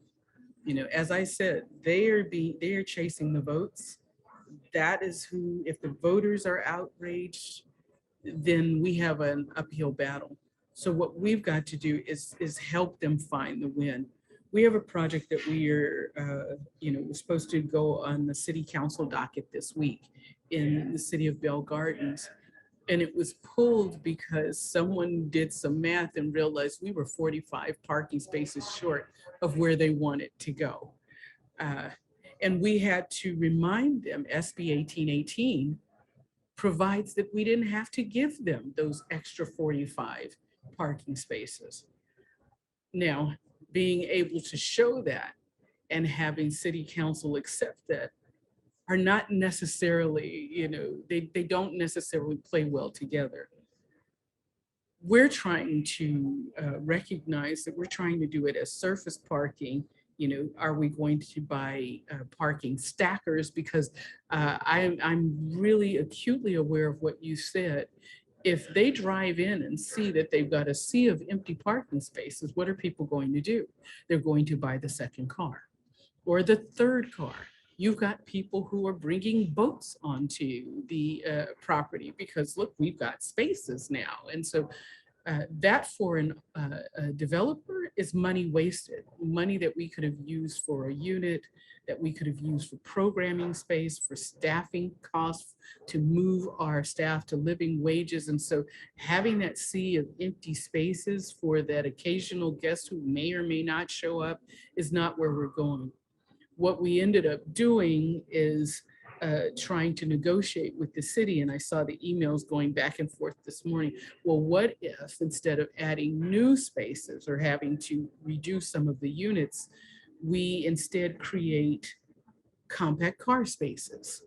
As I said, they are chasing the votes. That is who, if the voters are outraged, then we have an uphill battle. So what we've got to do is help them find the win. We have a project that we are, was supposed to go on the city council docket this week in the city of Bell Gardens. And it was pulled because someone did some math and realized we were 45 parking spaces short of where they wanted to go. And we had to remind them SB 1818 provides that we didn't have to give them those extra 45 parking spaces. Now, being able to show that and having city council accept that are not necessarily, they don't necessarily play well together. We're trying to recognize that we're trying to do it as surface parking. Are we going to buy parking stackers? Because I'm really acutely aware of what you said. If they drive in and see that they've got a sea of empty parking spaces, what are people going to do? They're going to buy the second car or the third car. You've got people who are bringing boats onto the property because, look, we've got spaces now. And so that for a developer is money wasted, money that we could have used for a unit, that we could have used for programming space, for staffing costs, to move our staff to living wages. And so having that sea of empty spaces for that occasional guest who may or may not show up is not where we're going. What we ended up doing is trying to negotiate with the city. And I saw the emails going back and forth this morning. Well, what if instead of adding new spaces or having to reduce some of the units, we instead create compact car spaces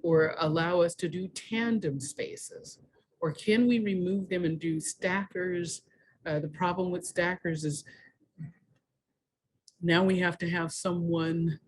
or allow us to do tandem spaces? Or can we remove them and do stackers? The problem with stackers is now we have to have someone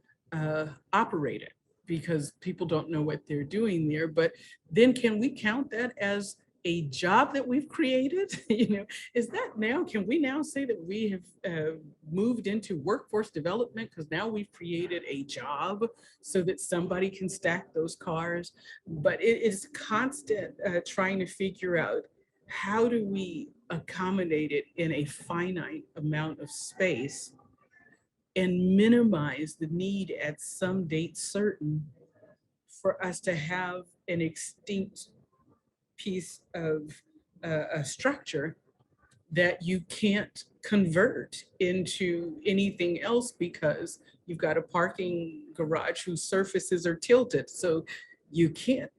operate it because people don't know what they're doing there. But then can we count that as a job that we've created? You know, is that now, can we now say that we have moved into workforce development because now we've created a job so that somebody can stack those cars? But it is constant trying to figure out how do we accommodate it in a finite amount of space and minimize the need at some date certain for us to have an extinct piece of a structure that you can't convert into anything else because you've got a parking garage whose surfaces are tilted. So you can't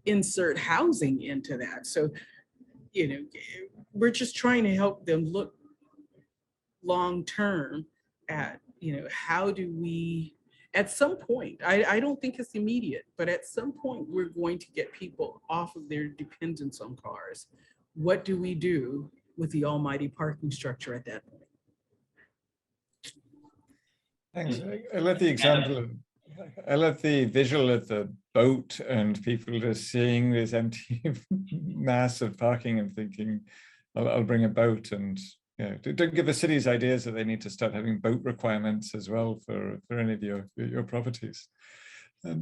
insert housing into that. So, you know, we're just trying to help them look long-term at, you know, how do we, at some point, I don't think it's immediate, but at some point we're going to get people off of their dependence on cars. What do we do with the almighty parking structure at that point? Thanks. I love the example. I love the visual of the boat and people just seeing this empty mass of parking and thinking, I'll bring a boat. And yeah, don't give the cities ideas that they need to start having boat requirements as well for any of your properties. So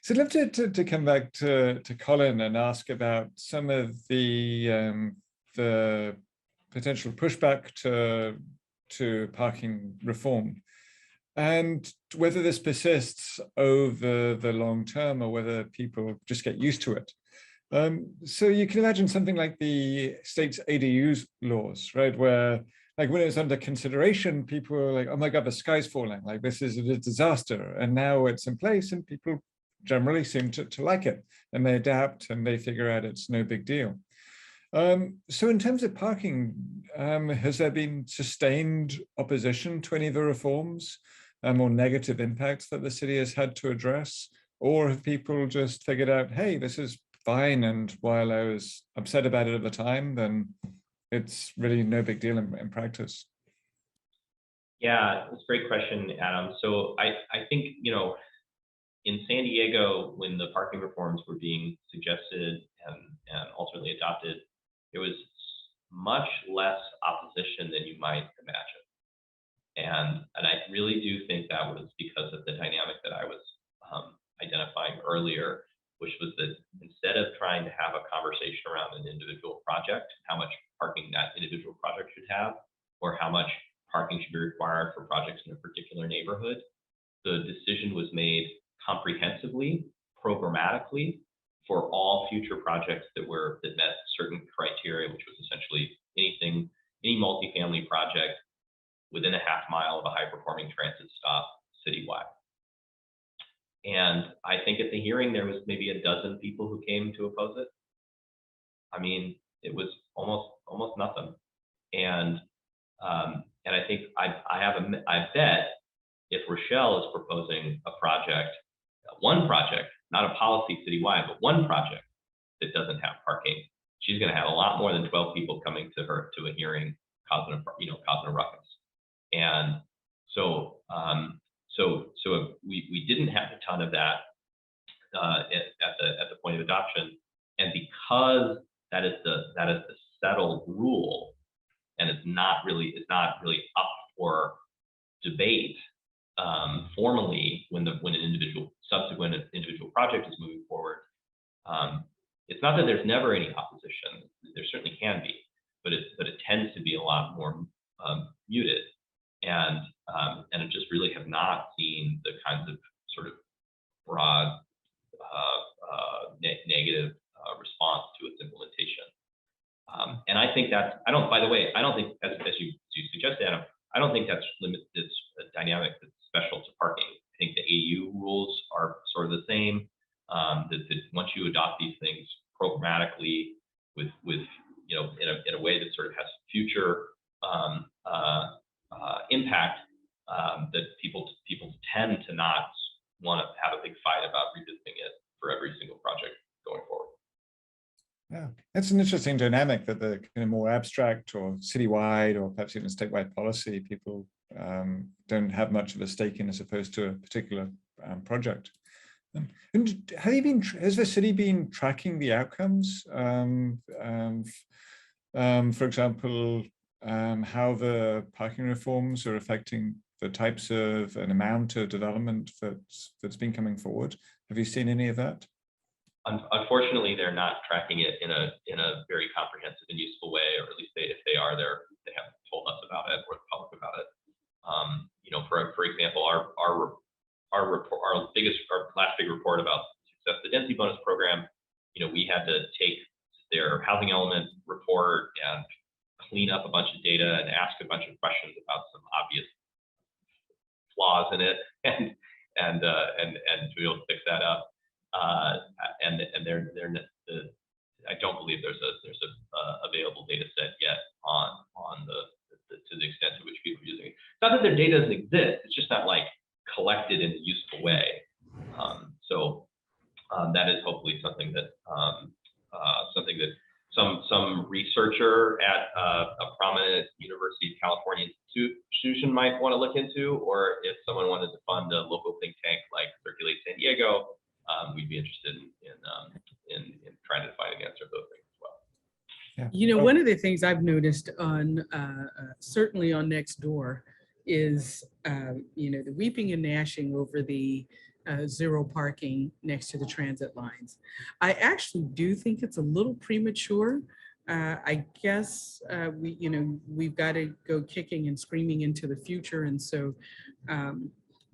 I'd love to come back to Colin and ask about some of the potential pushback to parking reform and whether this persists over the long term or whether people just get used to it. So you can imagine something like the state's ADU laws, right? Where like when it was under consideration, people were like, oh my God, the sky's falling, like this is a disaster. And now it's in place and people generally seem to like it and they adapt and they figure out it's no big deal. So in terms of parking, has there been sustained opposition to any of the reforms or negative impacts that the city has had to address? Or have people just figured out, hey, this is fine, and while I was upset about it at the time, then it's really no big deal in practice? Yeah, it's a great question, Adam. So I think, you know, in San Diego, when the parking reforms were being suggested and ultimately adopted, there was much less opposition than you might imagine. And I really do think that was because of the dynamic that I was identifying earlier, which was that instead of trying to have a conversation around an individual project, how much parking that individual project should have, or how much parking should be required for projects in a particular neighborhood, the decision was made comprehensively, programmatically, for all future projects that met certain criteria, which was essentially any multifamily project within a half mile of a high-performing transit stop citywide. And I think at the hearing, there was maybe a dozen people who came to oppose it. I mean, it was almost nothing. And I think I bet if Rochelle is proposing a project, one project, not a policy citywide, but one project that doesn't have parking, she's going to have a lot more than 12 people coming to her to a hearing causing a ruckus. And so we didn't have a ton of that at the point of adoption, and because that is the settled rule, and it's not really up for debate formally when an individual project is moving forward. It's not that there's never any opposition. There certainly can be, but it tends to be a lot more muted. And I just really have not seen the kinds of sort of broad negative response to its implementation. And I think that's, by the way, I don't think, as you suggested, Adam, I don't think that's a dynamic that's special to parking. I think the AU rules are sort of the same. That once you adopt these things programmatically with you know, in a way that sort of has future impact, that people tend to not want to have a big fight about revisiting it for every single project going forward. Yeah, it's an interesting dynamic that the kind of more abstract or citywide or perhaps even statewide policy, people don't have much of a stake in as opposed to a particular project. And has the city been tracking the outcomes? For example, how the parking reforms are affecting the types of and amount of development that's been coming forward? Have you seen any of that? Unfortunately, they're not tracking it in a very comprehensive and useful way, or at least if they are, they haven't told us about it or the public about it. For example, our last big report about success of the density bonus program, we had to take their housing element report and clean up a bunch of data and ask a bunch of questions about some obvious flaws in it, and to be able to fix that up. I don't believe there's a available data set yet on to the extent to which people are using it. It's not that their data doesn't exist; it's just not like collected in a useful way. That is hopefully something that some researcher at a prominent University of California institution might want to look into, or if someone wanted to fund a local think tank like Circulate San Diego, we'd be interested in trying to find an answer to those things as well. Yeah. One of the things I've noticed on certainly on Nextdoor is the weeping and gnashing over the zero parking next to the transit lines. I actually do think it's a little premature. I guess we've got to go kicking and screaming into the future, and so.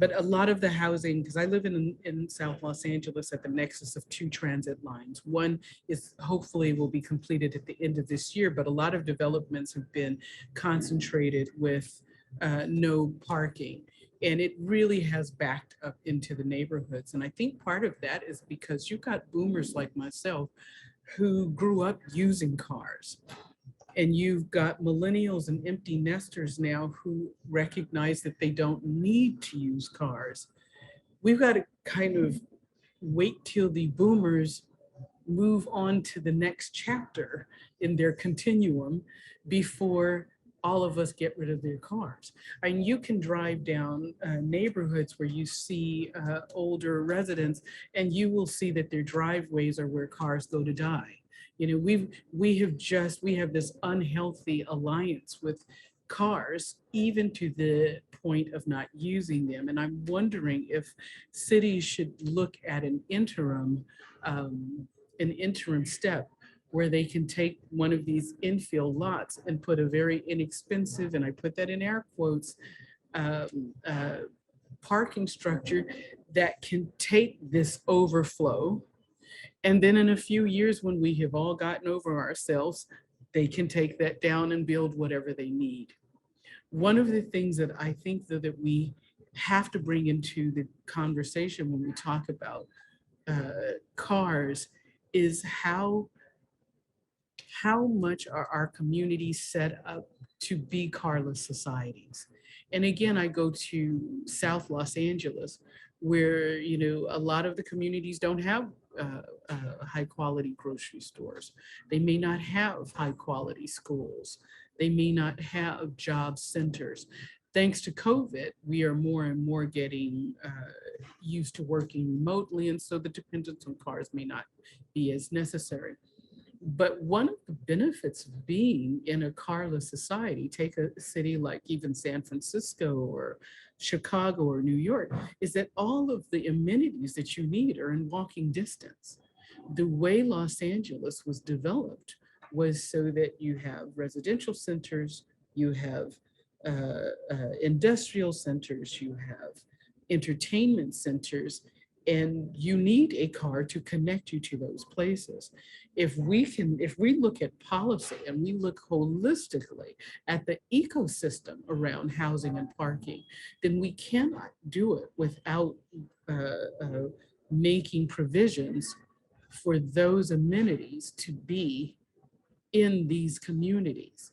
But a lot of the housing, because I live in South Los Angeles at the nexus of two transit lines. One is hopefully will be completed at the end of this year, but a lot of developments have been concentrated with no parking. And it really has backed up into the neighborhoods. And I think part of that is because you've got boomers like myself who grew up using cars. And you've got millennials and empty nesters now who recognize that they don't need to use cars. We've got to kind of wait till the boomers move on to the next chapter in their continuum before all of us get rid of their cars. And you can drive down neighborhoods where you see older residents, and you will see that their driveways are where cars go to die. We have this unhealthy alliance with cars, even to the point of not using them. And I'm wondering if cities should look at an interim step where they can take one of these infill lots and put a very inexpensive, and I put that in air quotes, parking structure that can take this overflow. And then in a few years, when we have all gotten over ourselves, they can take that down and build whatever they need. One of the things that I think that we have to bring into the conversation when we talk about cars is how much are our communities set up to be carless societies. And again, I go to South Los Angeles, where a lot of the communities don't have high quality grocery stores. They may not have high quality schools. They may not have job centers. Thanks to COVID, we are more and more getting used to working remotely, and so the dependence on cars may not be as necessary. But one of the benefits of being in a carless society, take a city like even San Francisco or Chicago or New York, is that all of the amenities that you need are in walking distance. The way Los Angeles was developed was so that you have residential centers, you have industrial centers, you have entertainment centers, and you need a car to connect you to those places. If we look at policy and we look holistically at the ecosystem around housing and parking, then we cannot do it without making provisions for those amenities to be in these communities.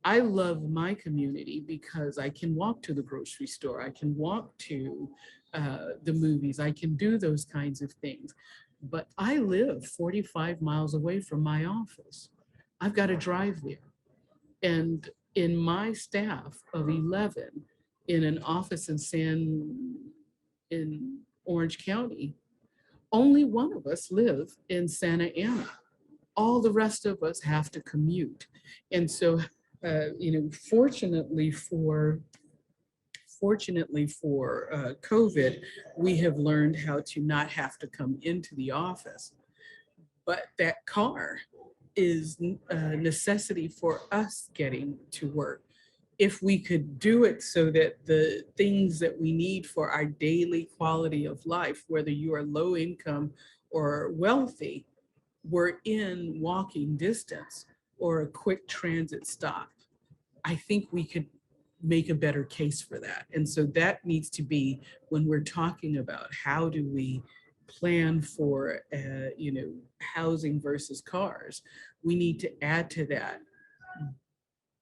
I love my community because I can walk to the grocery store, I can walk to the movies, I can do those kinds of things. but I live 45 miles away from my office. I've got to drive there. And in my staff of 11 in an office in Orange County, only one of us live in Santa Ana. All the rest of us have to commute. And so, fortunately for COVID, we have learned how to not have to come into the office. But that car is a necessity for us getting to work. If we could do it so that the things that we need for our daily quality of life, whether you are low income or wealthy, were in walking distance or a quick transit stop, I think we could make a better case for that. And so that needs to be when we're talking about how do we plan for, housing versus cars, we need to add to that.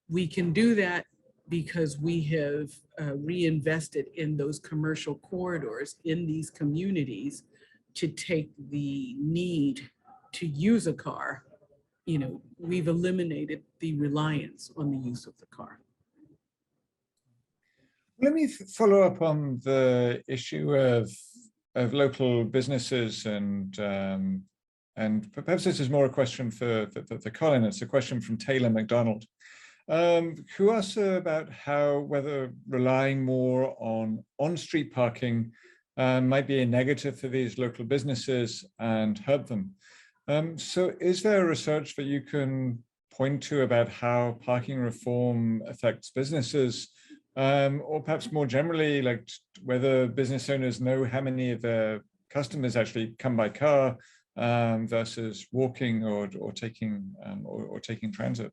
We can do that because we have reinvested in those commercial corridors in these communities to take the need to use a car. We've eliminated the reliance on the use of the car. Let me follow up on the issue of local businesses and perhaps this is more a question for Colin. It's a question from Taylor McDonald, who asks about whether relying more on on-street parking might be a negative for these local businesses and hurt them. So is there research that you can point to about how parking reform affects businesses? Or perhaps more generally, like whether business owners know how many of their customers actually come by car versus walking or taking transit?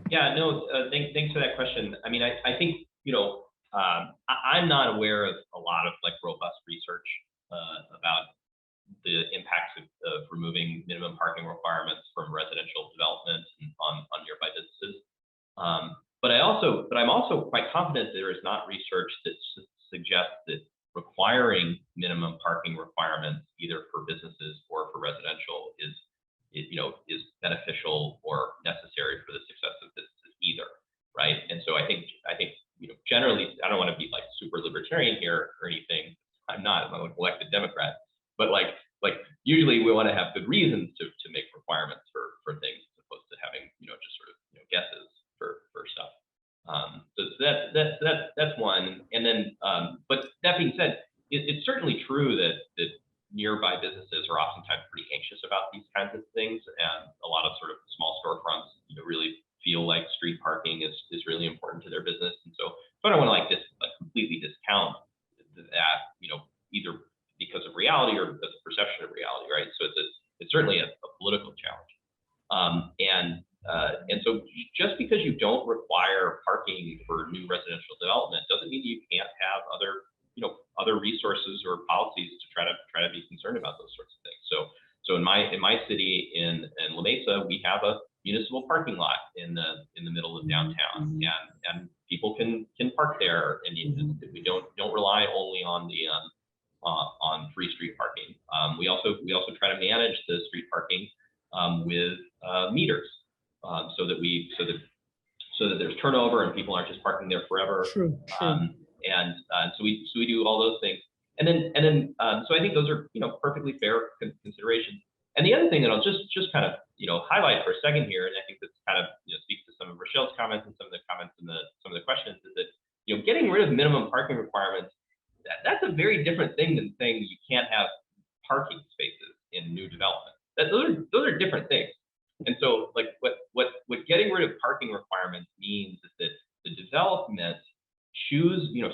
Yeah, no, thanks for that question. I mean, I think, I'm not aware of a lot of like robust research about the impacts of removing minimum parking requirements from residential development on nearby businesses. But I'm also quite confident there is not research that suggests that requiring minimum parking requirements either for businesses or for residential is beneficial or necessary for the success of businesses either, right? And so I think generally, I don't want to be like super libertarian here or anything. I'm not. I'm an elected Democrat, but like usually we want to have good reasons to make requirements for things as opposed to having just sort of guesses for stuff. So that's one. And then, but that being said, it's certainly true that nearby businesses are oftentimes pretty anxious about these kinds of things, and a lot of sort of small storefronts really feel like street parking is really important to their business. And so I don't want to completely discount that, either because of reality or because of perception of reality, right? So it's certainly a political challenge. And so just because you don't require parking for new residential development doesn't mean you can't have other resources or policies to try to be concerned about those sorts of things. So in my city in La Mesa, we have a municipal parking lot in the middle of downtown, and people can park there, and we don't rely only on the on free street parking. We also try to manage the street parking with meters, so that there's turnover and people aren't just parking there forever. True. So we do all those things, and then so I think those are perfectly fair considerations. And the other thing that I'll just kind of highlight for a second here, and I think this kind of speaks to some of Rochelle's comments and some of the comments in some of the questions, is that getting rid of minimum parking requirements, that's a very different thing than saying you can't have parking spaces in new development. Those are different things. And so like what getting rid of parking requirements means is that the development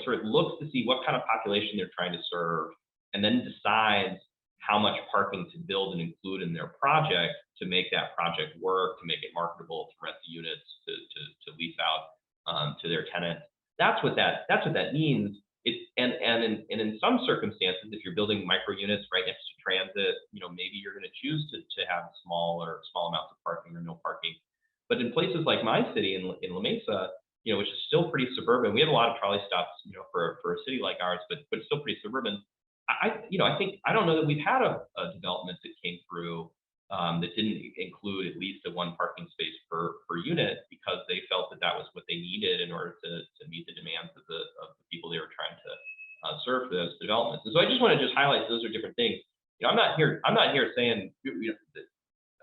sort of looks to see what kind of population they're trying to serve, and then decides how much parking to build and include in their project to make that project work, to make it marketable, to rent the units, to lease out to their tenants. That's what that means. And in some circumstances, if you're building micro units right next to transit, maybe you're going to choose to have small amounts of parking or no parking. But in places like my city in La Mesa, which is still pretty suburban, we have a lot of trolley stops, for a city like ours, but it's still pretty suburban. I don't know that we've had a development that came through that didn't include at least a one parking space per unit, because they felt that that was what they needed in order to meet the demands of the people they were trying to serve for those developments. And so I just want to just highlight those are different things. I'm not here saying,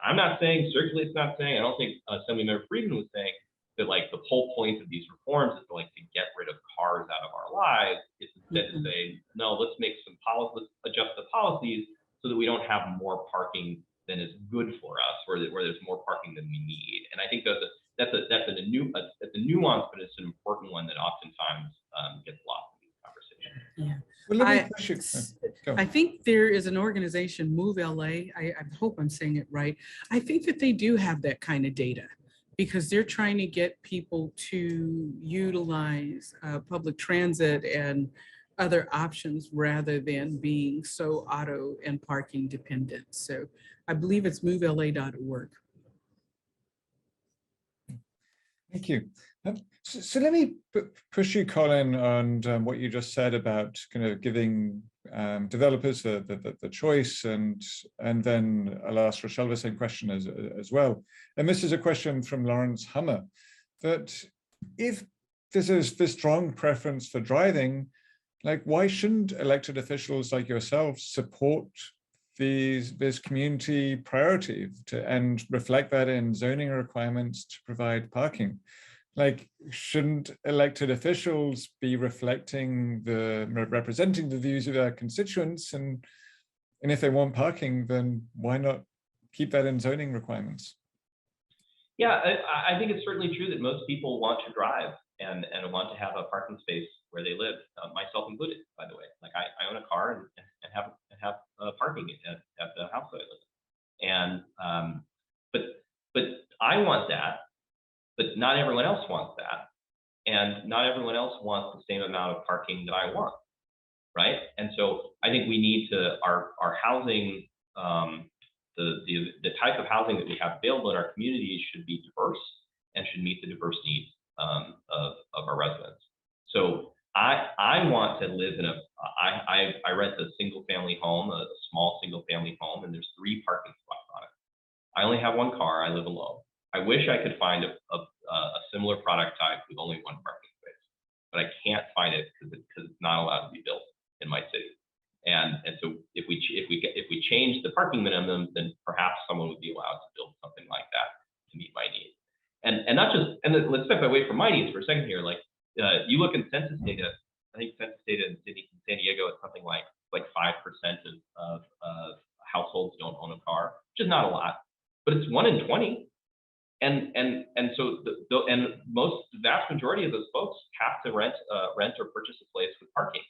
I'm not saying Circulate's not saying, I don't think Assemblymember Friedman was saying that like the whole point of these reforms is like to get rid of cars out of our lives. It's instead to say, no, let's make some policy, let's adjust the policies so that we don't have more parking than is good for us, where there's more parking than we need. And I think that's a nuance, but it's an important one that oftentimes gets lost in these conversations. Yeah. Well, let me push you. I think there is an organization, Move LA. I hope I'm saying it right. I think that they do have that kind of data, because they're trying to get people to utilize public transit and other options rather than being so auto and parking dependent. So I believe it's movela.org. Thank you. So let me push you, Colin, on what you just said about kind of giving developers the choice, and then I'll ask Rochelle the same question as well. And this is a question from Lawrence Hummer, that if there's this strong preference for driving, like why shouldn't elected officials like yourselves support this community priority and reflect that in zoning requirements to provide parking? Like, shouldn't elected officials be representing the views of their constituents? And if they want parking, then why not keep that in zoning requirements? Yeah, I think it's certainly true that most people want to drive and want to have a parking space where they live, myself included, by the way. Like I own a car and have parking at the house that I live in. And but I want that. But not everyone else wants that, and not everyone else wants the same amount of parking that I want, right? And so I think we need to our housing, the type of housing that we have available in our communities should be diverse and should meet the diverse needs of our residents. So I want to live in I rent a single family home, a small single family home, and there's 3 parking spots on it. I only have 1 car. I live alone. I wish I could find a similar product type with only 1 parking space, but I can't find it because it's not allowed to be built in my city. And so if we change the parking minimum, then perhaps someone would be allowed to build something like that to meet my needs. And not just, and let's step away from my needs for a second here. Like you look in census data. I think census data in San Diego is something like 5% of households don't own a car, which is not a lot, but it's 1 in 20. And so the vast majority of those folks have to rent or purchase a place with parking,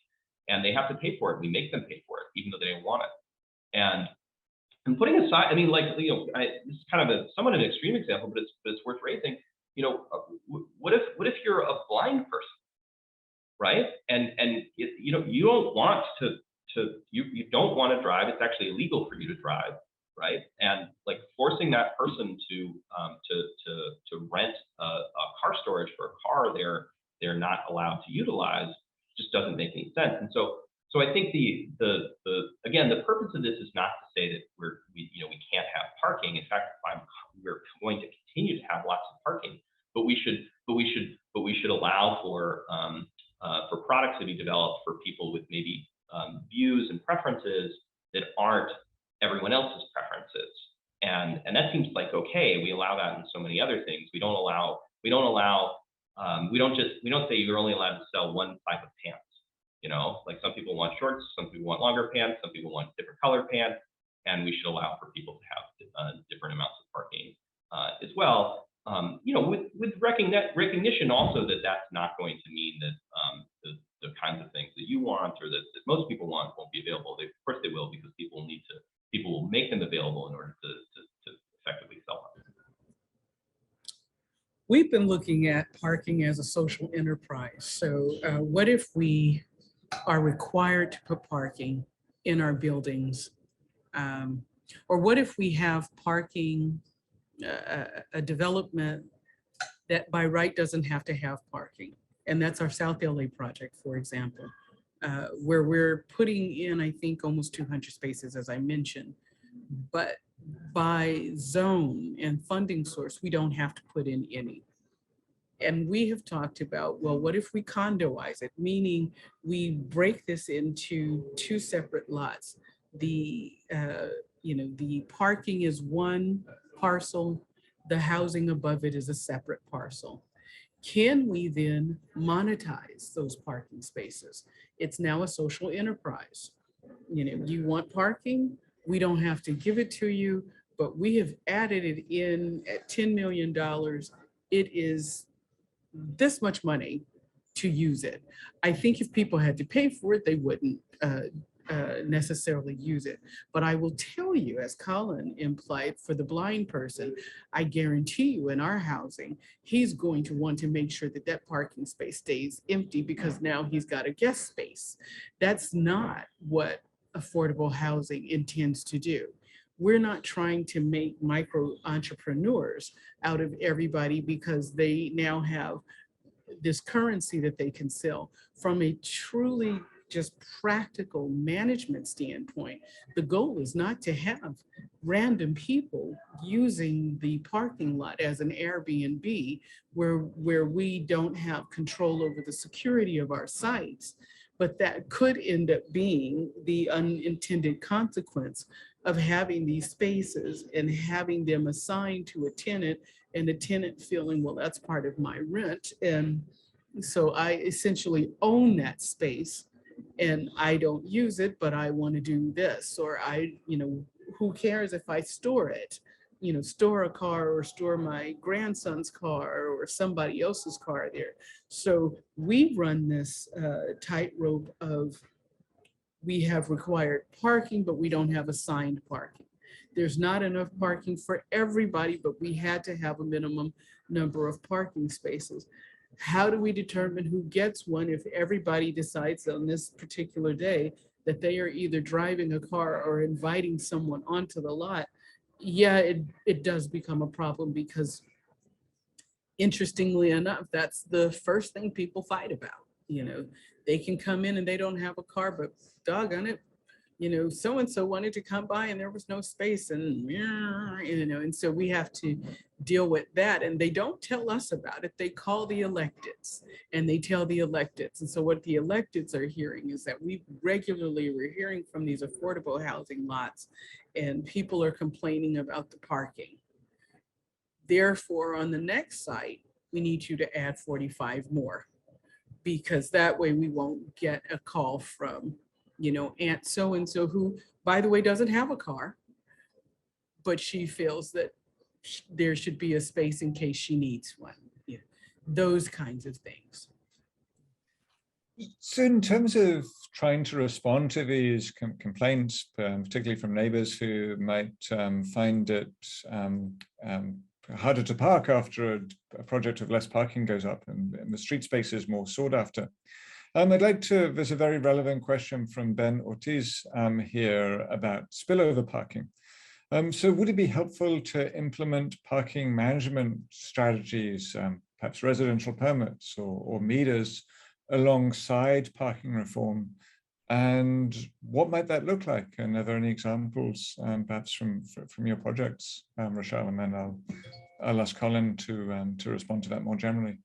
and they have to pay for it. We make them pay for it, even though they don't want it. And putting aside, I mean, like, this is kind of somewhat an extreme example, but it's worth raising. What if you're a blind person, right? And you don't want you don't want to drive. It's actually illegal for you to drive. Right, and like forcing that person to rent a car storage for a car they're not allowed to utilize just doesn't make any sense. And so I think again, the purpose of this is not to say that we can't have parking. In fact, we're going to continue to have lots of parking, but we should allow for products to be developed for people with maybe views and preferences that aren't everyone else's preferences, and that seems like okay. We allow that in so many other things. We don't say you're only allowed to sell one type of pants. Like some people want shorts, some people want longer pants, some people want different color pants, and we should allow for people to have different amounts of parking as well. With recognition also that that's not going to mean that the kinds of things that you want or that most people want won't be available. Of course they will, because people will make them available in order to effectively sell them. We've been looking at parking as a social enterprise. So what if we are required to put parking in our buildings? Or what if we have parking, a development that by right doesn't have to have parking? And that's our South LA project, for example. where we're putting in, I think, almost 200 spaces, as I mentioned. But by zone and funding source, we don't have to put in any. And we have talked about, well, what if we condoize it, meaning we break this into two separate lots. The the parking is one parcel, the housing above it is a separate parcel. Can we then monetize those parking spaces? It's now a social enterprise. You want parking, we don't have to give it to you, but we have added it in at $10 million. It is this much money to use it. I think if people had to pay for it, they wouldn't necessarily use it. But I will tell you, as Colin implied, for the blind person, I guarantee you in our housing, he's going to want to make sure that that parking space stays empty because now he's got a guest space. That's not what affordable housing intends to do. We're not trying to make micro entrepreneurs out of everybody because they now have this currency that they can sell. From a truly just practical management standpoint, the goal is not to have random people using the parking lot as an Airbnb where we don't have control over the security of our sites. But that could end up being the unintended consequence of having these spaces and having them assigned to a tenant, and the tenant feeling, well, that's part of my rent. And so I essentially own that space and I don't use it, but I want to do this. Or who cares if I store it? Store a car or store my grandson's car or somebody else's car there. So we run this tightrope of, we have required parking, but we don't have assigned parking. There's not enough parking for everybody, but we had to have a minimum number of parking spaces. How do we determine who gets one if everybody decides on this particular day that they are either driving a car or inviting someone onto the lot? Yeah, it does become a problem because, interestingly enough, that's the first thing people fight about. They can come in and they don't have a car, but doggone it, so-and-so wanted to come by and there was no space, and so we have to deal with that. And they don't tell us about it. They call the electeds and they tell the electeds. And so what the electeds are hearing is that we're hearing from these affordable housing lots and people are complaining about the parking. Therefore, on the next site, we need you to add 45 more, because that way we won't get a call from Aunt so-and-so, who, by the way, doesn't have a car, but she feels that there should be a space in case she needs one. Those kinds of things. So in terms of trying to respond to these complaints, particularly from neighbors who might find it harder to park after a project of less parking goes up and the street space is more sought after, there's a very relevant question from Ben Ortiz here about spillover parking. So would it be helpful to implement parking management strategies, perhaps residential permits or meters alongside parking reform? And what might that look like? And are there any examples perhaps from your projects, Rochelle? And then I'll ask Colin to respond to that more generally.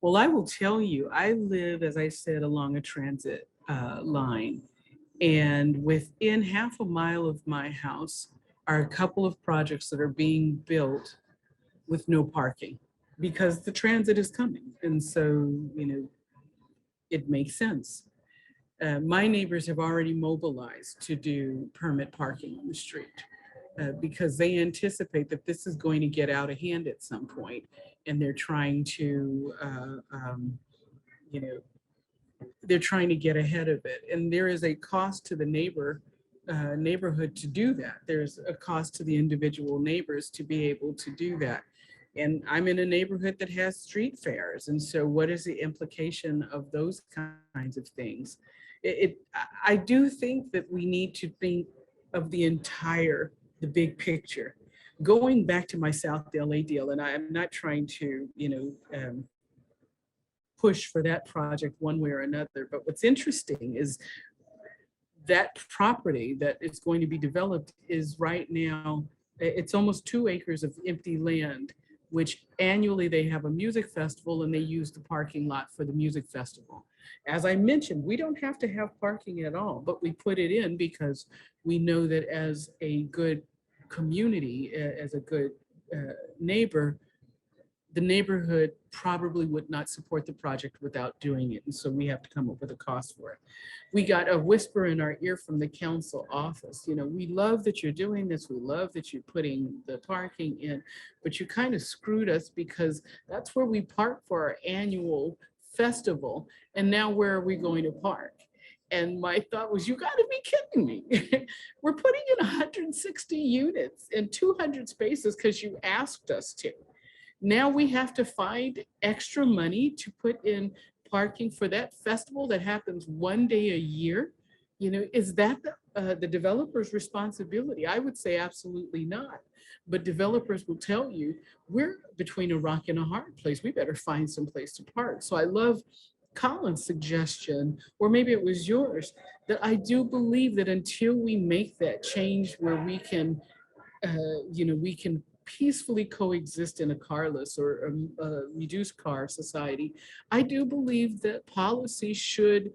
Well, I will tell you, I live, as I said, along a transit line. And within half a mile of my house are a couple of projects that are being built with no parking because the transit is coming. And so, it makes sense. My neighbors have already mobilized to do permit parking on the street because they anticipate that this is going to get out of hand at some point. And they're trying to, they're trying to get ahead of it. And there is a cost to the neighborhood to do that. There's a cost to the individual neighbors to be able to do that. And I'm in a neighborhood that has street fairs. And so what is the implication of those kinds of things? I do think that we need to think of the big picture. Going back to my South LA deal, and I'm not trying to, push for that project one way or another. But what's interesting is that property that is going to be developed is right now, it's almost 2 acres of empty land, which annually they have a music festival and they use the parking lot for the music festival. As I mentioned, we don't have to have parking at all, but we put it in because we know that as a good community, as a good neighbor, the neighborhood probably would not support the project without doing it. And so we have to come up with a cost for it. We got a whisper in our ear from the council office. You know, we love that you're doing this. We love that you're putting the parking in, but you kind of screwed us because that's where we park for our annual festival. And now where are we going to park? And my thought was, you gotta be kidding me. We're putting in 160 units and 200 spaces because you asked us to. Now we have to find extra money to put in parking for that festival that happens one day a year. You know, is that the developer's responsibility? I would say absolutely not. But developers will tell you, we're between a rock and a hard place. We better find some place to park. So I love Colin's suggestion, or maybe it was yours, that I do believe that until we make that change where we can, you know, we can peacefully coexist in a carless or a reduced car society, I do believe that policy should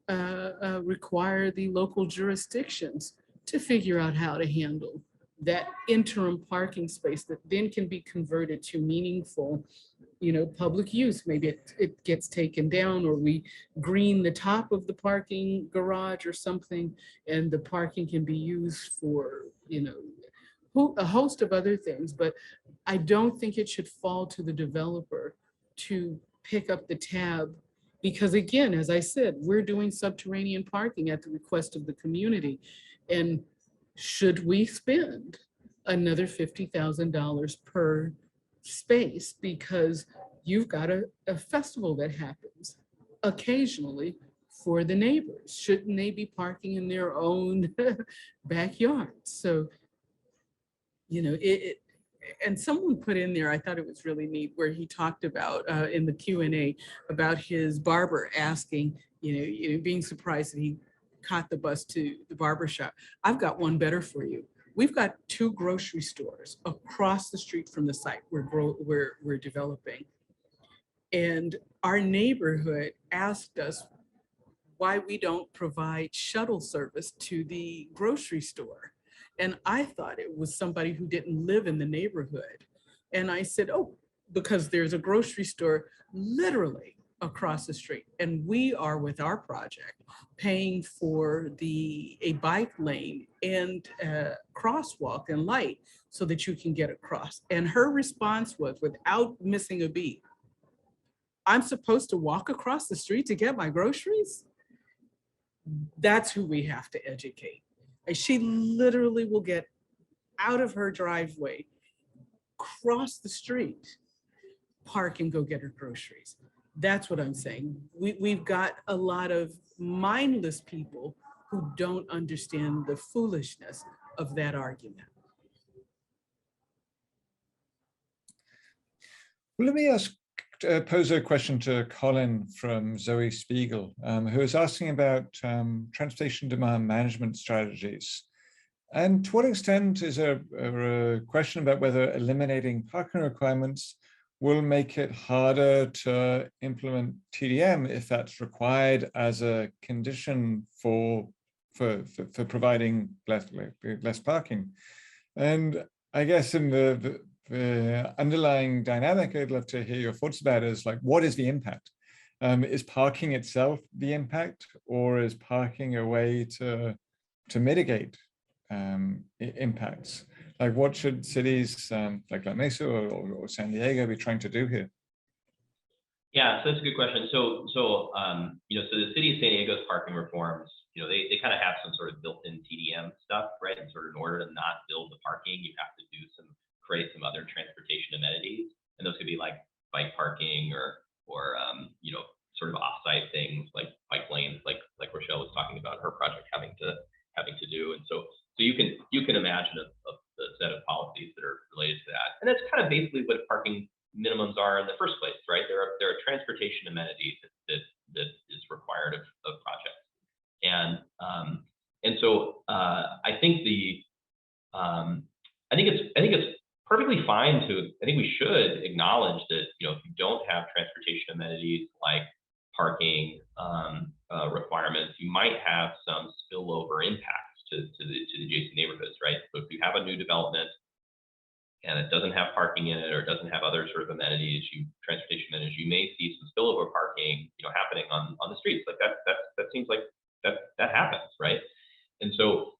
require the local jurisdictions to figure out how to handle that interim parking space that then can be converted to meaningful, you know, public use. Maybe it gets taken down, or we green the top of the parking garage or something, and the parking can be used for, you know, a host of other things. But I don't think it should fall to the developer to pick up the tab, because again, as I said, we're doing subterranean parking at the request of the community. And should we spend another $50,000 per space because you've got a festival that happens occasionally for the neighbors? Shouldn't they be parking in their own backyards? So, you know, and someone put in there, I thought it was really neat, where he talked about in the Q&A about his barber asking, you know, being surprised that he caught the bus to the barber shop. I've got one better for you. We've got 2 grocery stores across the street from the site we're developing. And our neighborhood asked us why we don't provide shuttle service to the grocery store. And I thought it was somebody who didn't live in the neighborhood. And I said, oh, because there's a grocery store literally across the street. And we are, with our project, paying for a bike lane and a crosswalk and light so that you can get across. And her response was, without missing a beat, I'm supposed to walk across the street to get my groceries? That's who we have to educate. And she literally will get out of her driveway, cross the street, park and go get her groceries. That's what I'm saying. We've got a lot of mindless people who don't understand the foolishness of that argument. Well, let me pose a question to Colin from Zoe Spiegel, who is asking about transportation demand management strategies. And to what extent is there a question about whether eliminating parking requirements will make it harder to implement TDM if that's required as a condition for providing less parking? And I guess in the underlying dynamic I'd love to hear your thoughts about is, like, what is the impact? Is parking itself the impact, or is parking a way to mitigate impacts? Like, what should cities like La Mesa or San Diego be trying to do here? Yeah, so that's a good question. So you know, so the city of San Diego's parking reforms, you know, they kind of have some sort of built-in TDM stuff, right? And sort of in order to not build the parking, you have to create some other transportation amenities, and those could be like bike parking or you know, sort of off-site things like bike lanes, like Rochelle was talking about her project having to do. And so you can imagine a set of policies that are related to that, and that's kind of basically what parking minimums are in the first place, right? There are transportation amenities that is required of projects, and so I think it's perfectly fine to, I think we should acknowledge that, you know, if you don't have transportation amenities like parking requirements, you might have some spillover impacts to the adjacent neighborhoods, right? So if you have a new development and it doesn't have parking in it or doesn't have other sort of amenities, transportation amenities, you may see some spillover parking, you know, happening on the streets. Like that seems like that happens, right? And so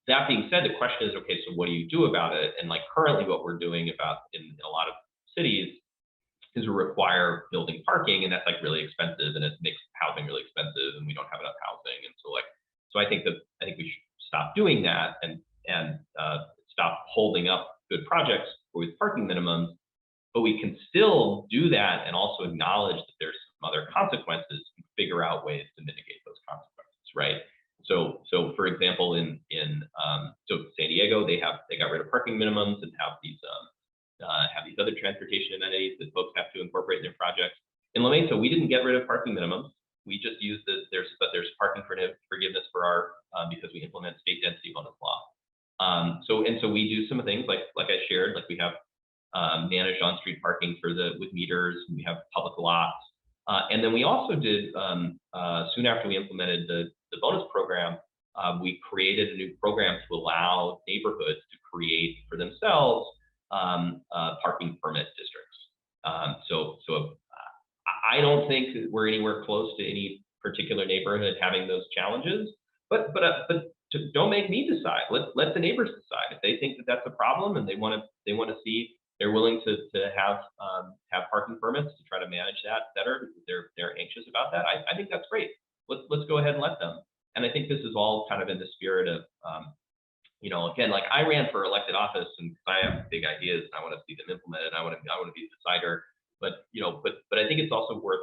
that being said, the question is, okay, so what do you do about it? And like currently what we're doing in a lot of cities is we require building parking, and that's like really expensive, and it makes housing really expensive, and we don't have enough housing. And so I think we should stop doing that and stop holding up good projects with parking minimums, but we can still do that and also acknowledge that there's some other consequences and figure out ways to mitigate those consequences, right? So for example, in San Diego, they got rid of parking minimums and have these other transportation amenities that folks have to incorporate in their projects. In La Mesa, we didn't get rid of parking minimums. We just used there's parking forgiveness for our because we implement state density bonus law. So we do some things like I shared, like we have managed on-street parking with meters, and we have public lots. And then we also did, soon after we implemented the bonus program, we created a new program to allow neighborhoods to create for themselves parking permit districts. So I don't think that we're anywhere close to any particular neighborhood having those challenges, but don't make me decide. Let the neighbors decide. If they think that that's a problem and they want to see, they're willing to have parking permits to try to manage that better. They're anxious about that. I think that's great. Let's go ahead and let them. And I think this is all kind of in the spirit of, you know, again, like I ran for elected office and I have big ideas and I want to see them implemented. I want to be a decider. But you know, but I think it's also worth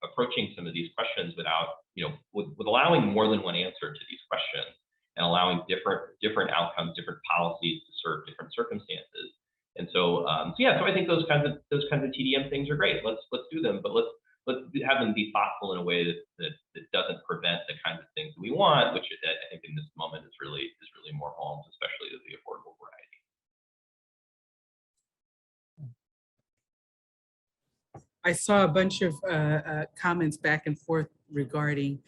approaching some of these questions without, you know, with allowing more than one answer to these questions and allowing different outcomes, different policies to serve different circumstances. And so, so I think those kinds of TDM things are great. Let's do them, but let's have them be thoughtful in a way that doesn't prevent the kinds of things that we want, which I think in this moment is really more homes, especially of the affordable variety. I saw a bunch of comments back and forth regarding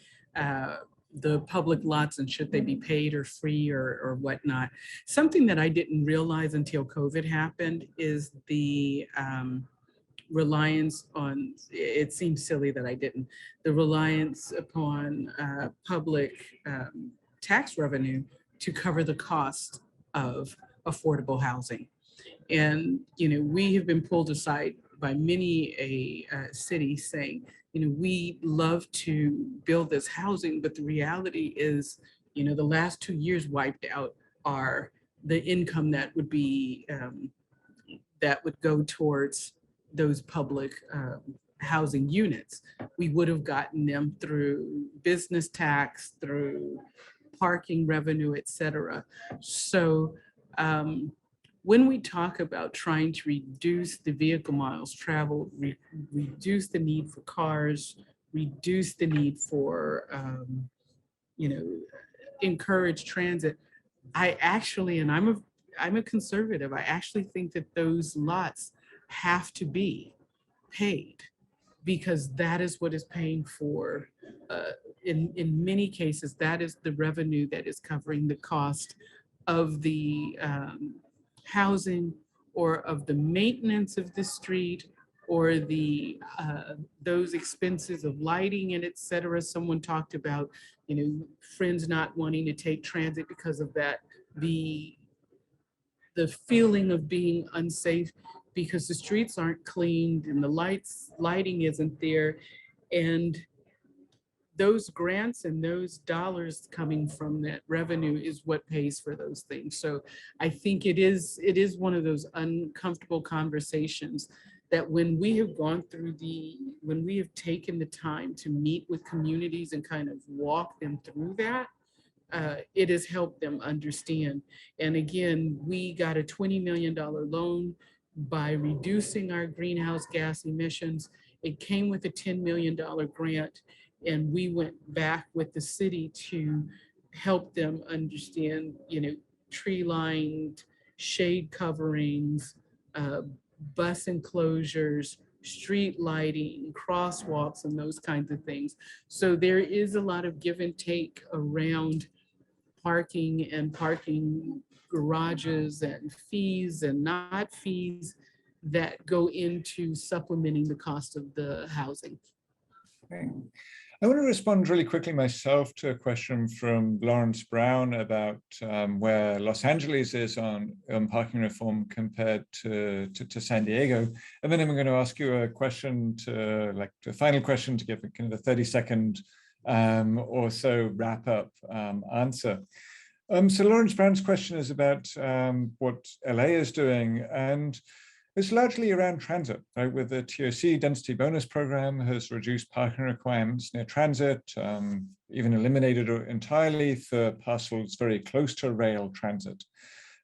the public lots and should they be paid or free or whatnot. Something that I didn't realize until COVID happened is the reliance on, it seems silly that I didn't, the reliance upon public tax revenue to cover the cost of affordable housing. And, you know, we have been pulled aside by many a city saying, you know, we love to build this housing, but the reality is, you know, the last 2 years wiped out the income that would be, that would go towards those public housing units. We would have gotten them through business tax, through parking revenue, et cetera. So, when we talk about trying to reduce the vehicle miles traveled, reduce the need for cars, reduce the need for, you know, encourage transit, I actually, and I'm a conservative, I actually think that those lots have to be paid because that is what is paying for, in many cases, that is the revenue that is covering the cost of the housing or of the maintenance of the street or the those expenses of lighting and et cetera. Someone talked about, you know, friends not wanting to take transit because of that, the feeling of being unsafe because the streets aren't cleaned and the lighting isn't there. And those grants and those dollars coming from that revenue is what pays for those things. So I think it is one of those uncomfortable conversations that when we have gone through when we have taken the time to meet with communities and kind of walk them through that, it has helped them understand. And again, we got a $20 million loan by reducing our greenhouse gas emissions. It came with a $10 million grant, and we went back with the city to help them understand, tree-lined shade coverings, bus enclosures, street lighting, crosswalks, and those kinds of things. So there is a lot of give and take around parking and parking garages and fees and not fees that go into supplementing the cost of the housing. Okay. I want to respond really quickly myself to a question from Lawrence Brown about where Los Angeles is on parking reform compared to San Diego. And then I'm going to ask you a question the final question to give a kind of a 30-second or so wrap up answer. So Lawrence Brown's question is about what LA is doing, and it's largely around transit, right? With the TOC density bonus program has reduced parking requirements near transit, even eliminated it entirely for parcels very close to rail transit.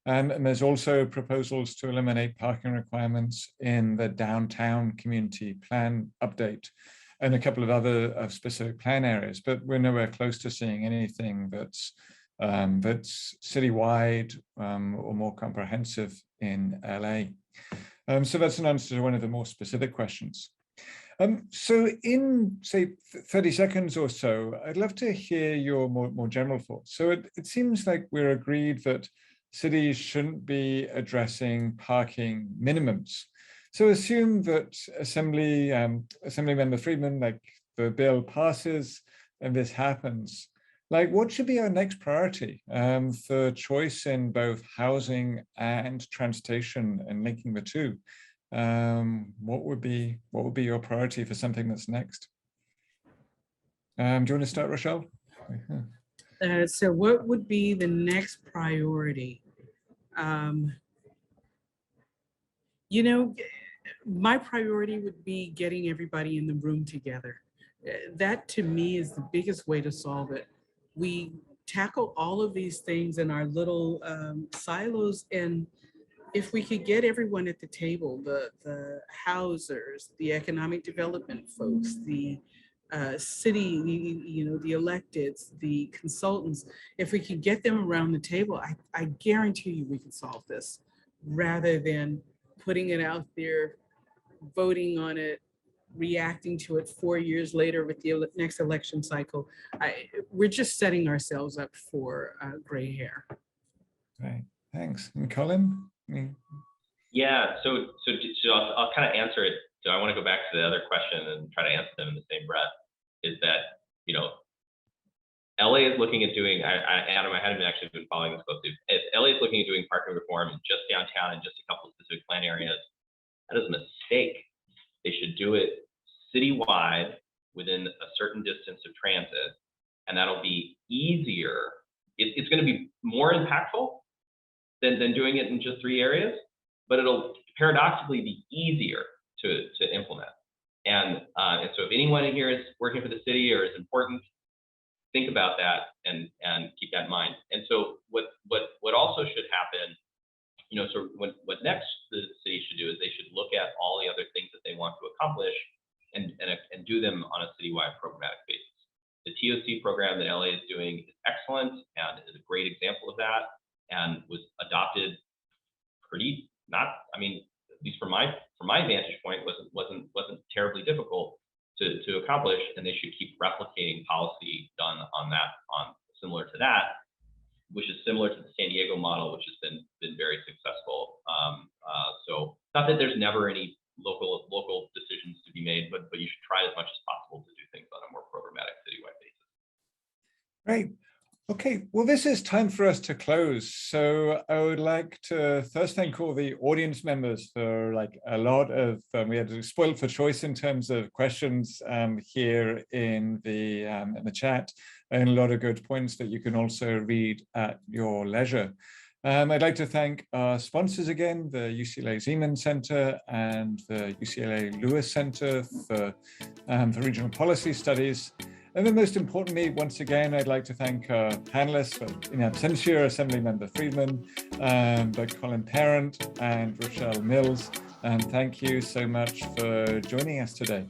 And there's also proposals to eliminate parking requirements in the downtown community plan update and a couple of other specific plan areas, but we're nowhere close to seeing anything that's citywide or more comprehensive in LA. So that's an answer to one of the more specific questions. So in, say, 30 seconds or so, I'd love to hear your more general thoughts. So it seems like we're agreed that cities shouldn't be addressing parking minimums. So assume that Assemblymember Friedman, like the bill passes and this happens. Like, what should be our next priority for choice in both housing and transportation and linking the two? What would be your priority for something that's next? Do you want to start, Rochelle? So what would be the next priority? My priority would be getting everybody in the room together. That to me is the biggest way to solve it. We tackle all of these things in our little silos, and if we could get everyone at the table, the housers, the economic development folks, the city, the electeds, the consultants, if we could get them around the table, I guarantee you we could solve this, rather than putting it out there, voting on it, reacting to it 4 years later with the next election cycle. We're just setting ourselves up for gray hair. Right, thanks. And Colin? Yeah, so I'll kind of answer it. So I want to go back to the other question and try to answer them in the same breath. Is that, LA is looking at doing, Adam, I hadn't actually been following this closely. LA is looking at doing parking reform in just downtown and just a couple of specific plan areas. That is a mistake. They should do it citywide within a certain distance of transit, and that'll be easier. It's going to be more impactful than doing it in just 3 areas, but it'll paradoxically be easier to implement. And so if anyone in here is working for the city or is important, think about that and keep that in mind. And so what also should happen, so what next the city should do is they should look at all the other things that they want to accomplish and do them on a citywide programmatic basis. The TOC program that LA is doing is excellent and is a great example of that, and was adopted at least from my vantage point, wasn't terribly difficult to accomplish, and they should keep replicating policy done on similar to that, which is similar to the San Diego model, which has been very successful. So not that there's never any local decisions to be made, but you should try as much as possible to do things on a more programmatic citywide basis. Right. Okay, well, this is time for us to close. So I would like to first thank all the audience members for a lot of, we had spoiled for choice in terms of questions here in the chat, and a lot of good points that you can also read at your leisure. I'd like to thank our sponsors again, the UCLA Ziman Center and the UCLA Lewis Center for regional policy studies. And then most importantly, once again, I'd like to thank our panelists, in absentia, Assemblymember Friedman, but Colin Parent and Rochelle Mills. And thank you so much for joining us today.